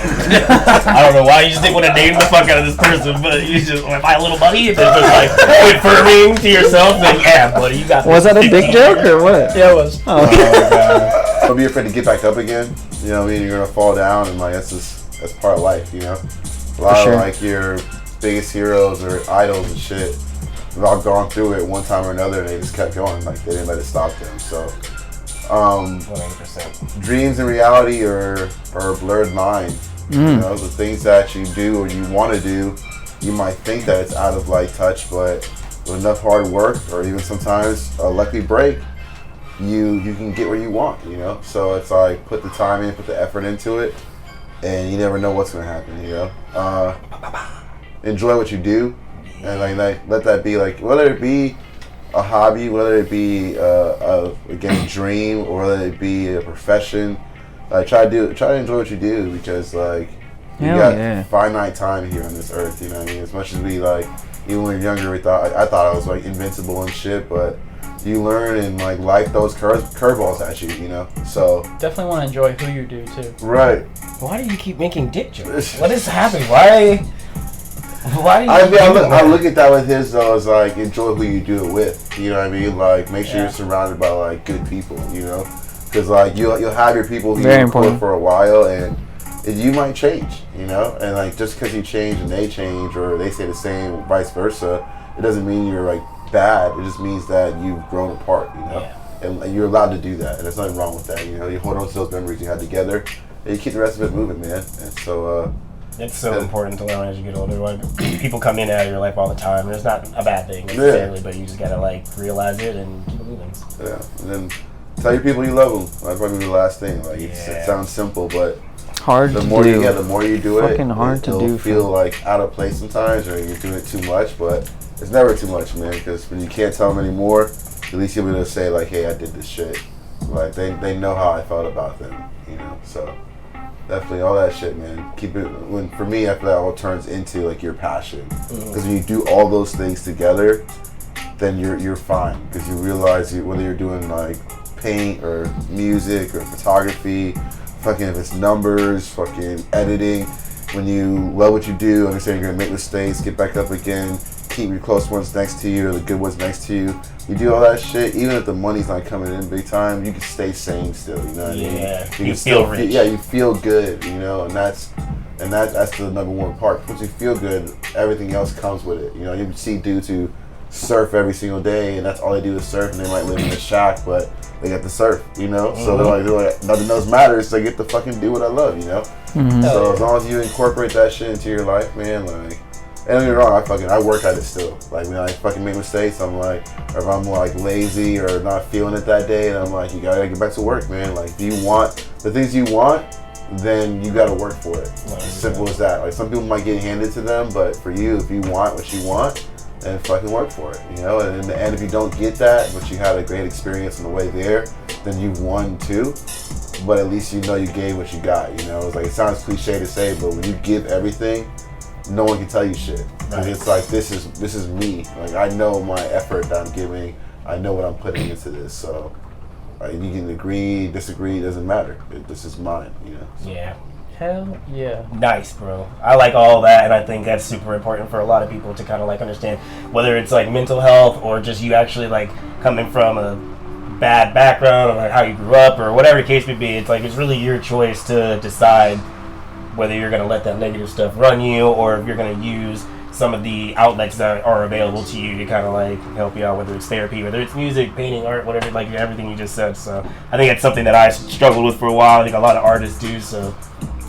I don't know why you just didn't want to name the fuck out of this person, but you just went my little buddy. If it was like confirming to yourself, then yeah, buddy, you got. Was that a dick 15 joke or what? Yeah, it was. Oh, okay. don't be afraid to get back up again. You know what I mean? You're gonna fall down, and like that's part of life. You know, a lot sure. of like your biggest heroes or idols and shit We've all gone through it one time or another, and they just kept going. Like, they didn't let it stop them. So, 100%. dreams and reality are a blurred line. You know, the things that you do or you want to do, you might think that it's out of like touch, but with enough hard work or even sometimes a lucky break, you can get where you want, you know? So it's like, put the time in, put the effort into it, and you never know what's going to happen, you know? Enjoy what you do, and like let that be like, whether it be a hobby, whether it be again, a dream, or whether it be a profession, try to enjoy what you do, because like, you got finite time here on this earth, you know what I mean? As much as we like, even when we were younger, I thought I was like invincible and shit, but you learn, and like life throws curveballs at you, you know. So definitely want to enjoy who you do too. Right. Why do you keep making dick jokes? What is happening? Why do you? I look at that with his though, as like, enjoy who you do it with. You know what I mean? Like, make sure you're surrounded by like good people, you know, because like you'll have your people who you work for a while, and you might change, you know, and like just because you change and they change, or they stay the same, or vice versa, it doesn't mean you're like bad. It just means that you've grown apart, you know, and you're allowed to do that, and there's nothing wrong with that, you know. You hold on to those memories you had together, and you keep the rest of it moving, man. And so it's so important to learn as you get older. Like, people come in and out of your life all the time, and it's not a bad thing necessarily, but you just gotta like realize it and keep it moving. Yeah, and then tell your people you love them. That's probably the last thing. Like, it sounds simple, but hard the to more do. you the more you do Fucking it, hard to do. Feel like out of place sometimes, or you're doing it too much. But it's never too much, man. Because when you can't tell them anymore, at least you'll be able to say like, "Hey, I did this shit." Like, they know how I felt about them, you know. So definitely all that shit, man. Keep it. For me, after that all turns into like your passion. Because when you do all those things together, then you're fine. Because you realize whether you're doing like paint or music or photography, fucking if it's numbers, fucking editing, when you love what you do, understand you're gonna make mistakes, get back up again, keep your close ones next to you or the good ones next to you. You do all that shit, even if the money's not coming in big time, you can stay sane still, you know what I mean? You feel rich. You feel good, you know, and that's the number one part. Once you feel good, everything else comes with it. You know, you see dudes who surf every single day, and that's all they do is surf, and they might live in a shack, but they get to surf, you know? So they're like, nothing else matters, so I get to fucking do what I love, you know? So as long as you incorporate that shit into your life, man, like, and don't get me wrong, I work at it still. Like, when I fucking make mistakes, I'm like, or if I'm like lazy or not feeling it that day, and I'm like, you gotta get back to work, man. Like, if you want the things you want, then you gotta work for it. Simple as that. Like, some people might get handed to them, but for you, if you want what you want, then fucking work for it, you know? And in the end, if you don't get that, but you had a great experience on the way there, then you've won too. But at least you know you gave what you got, you know? It's like, it sounds cliche to say, but when you give everything, no one can tell you shit. Right. It's like, this is me. Like, I know my effort that I'm giving. I know what I'm putting into this. So you can agree, disagree, it doesn't matter. This is mine, you know? So. Yeah. Hell yeah. Nice, bro. I like all that, and I think that's super important for a lot of people to kind of like understand, whether it's like mental health or just you actually like coming from a bad background or like how you grew up or whatever the case may be. It's like, it's really your choice to decide whether you're going to let that negative stuff run you, or if you're going to use some of the outlets that are available to you to kind of like help you out, whether it's therapy, whether it's music, painting, art, whatever, like everything you just said. So I think that's something that I struggled with for a while. I think a lot of artists do. So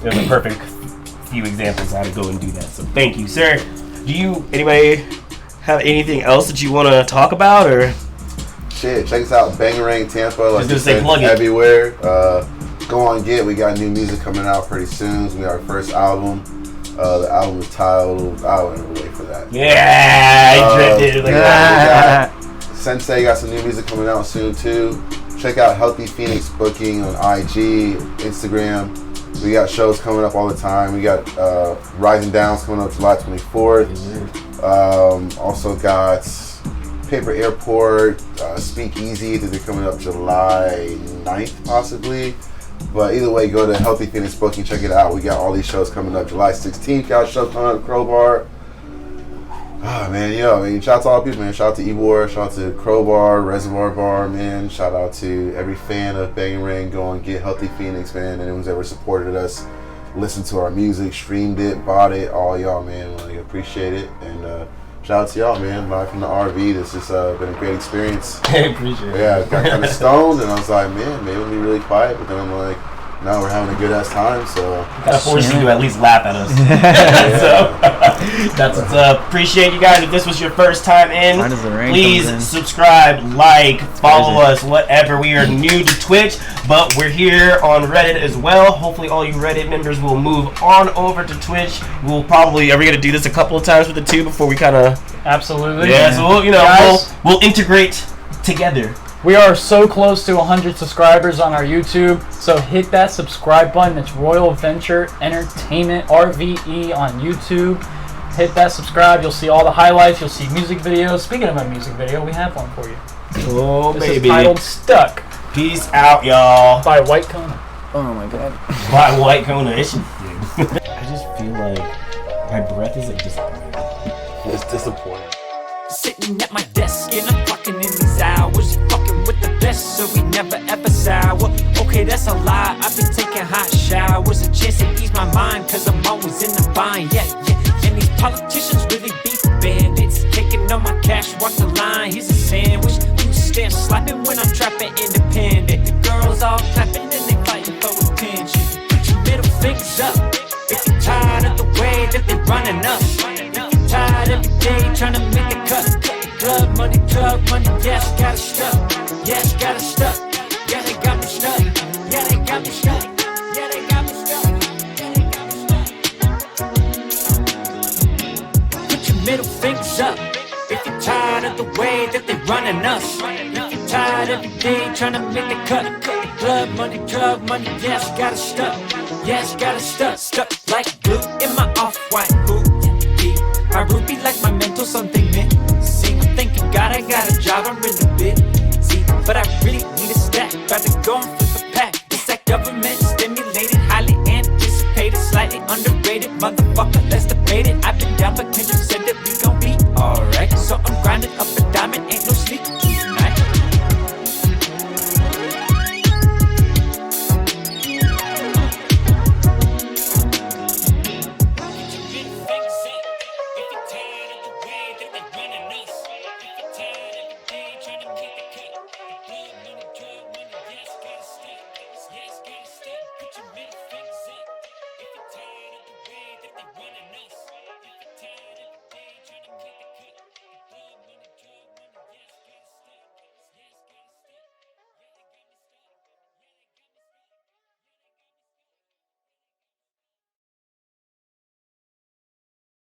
there's a perfect few examples of how to go and do that. So thank you, sir. Anybody have anything else that you want to talk about, or? Shit, check us out, Bangarang Tampa, like just say plug it everywhere. Go on, we got new music coming out pretty soon. We got our first album. The album is titled, I don't wait for that. Yeah, I drifted like that. Sensei got some new music coming out soon too. Check out Healthy Phoenix Booking on IG, Instagram. We got shows coming up all the time. We got Rising Downs coming up July 24th. Also got Paper Airport, Speakeasy, they're coming up July 9th possibly. But either way, go to Healthy Phoenix Booking, check it out. We got all these shows coming up. July 16th, got a show coming up, Crowbar. Oh, man, shout out to all the people, man. Shout out to Ebor, shout out to Crowbar, Reservoir Bar, man. Shout out to every fan of Bangarang. Go and get Healthy Phoenix, man. Anyone's ever supported us, listened to our music, streamed it, bought it, all y'all, man. Like, appreciate it. And shout out to y'all, man. Live from the RV. This has been a great experience. I appreciate it. Yeah, got kind of stoned, and I was like, man, maybe it'll be really quiet. But then I'm like, no, we're having a good ass time. So gotta force you to at least laugh at us. So that's what's up. Appreciate you guys. If this was your first time in, please subscribe, like, follow us, whatever. We are new to Twitch, but we're here on Reddit as well. Hopefully all you Reddit members will move on over to Twitch. We'll probably, are we gonna do this a couple of times with the two before we kind of? Absolutely. Yeah. So we'll, guys, we'll integrate together. We are so close to 100 subscribers on our YouTube, so hit that subscribe button. It's Royal Adventure Entertainment RVE on YouTube. Hit that subscribe. You'll see all the highlights. You'll see music videos. Speaking of a music video, we have one for you. Oh, this baby. is titled Stuck. Peace out, y'all. By White Kona. Oh my god. By White Kona. I just feel like my breath is like disappointing. it's disappointing. Sitting at my desk and I'm fucking in these hours. Fucking with the best, so we never ever sour. Okay, that's a lie. I've been taking hot showers. A chance to ease my mind, cause I'm always in the bind. Yeah. And these politicians really be bandits. Taking all my cash, walk the line. Here's a sandwich. You stand slapping when I'm trapping independent. The girls all clapping and they fighting for attention. Put your middle fingers up if you're tired of the way that they're running us. Tired every day trying to make the cut. Drug money, yes, got it stuck. Yes, got it stuck. Yeah, they got me stuck. Yeah, they got me stuck. Yeah, they got me stuck. Yeah, they got me stuck. Put your middle fingers up if you're tired of the way that they're running us. If you're tired every day trying to make the cut. Drug money, yes, got it stuck. Yes, got it stuck. Stuck like glue in my off-white boot. My ruby like my mental something missing. I'm thinking God, I got a job, I'm really busy, but I really need a stack. About to go and flip a pack. It's that government stimulated, highly anticipated, slightly underrated. Motherfucker, let's debate it. I've been down, but Kendrick said that we gon' be alright. So I'm grinding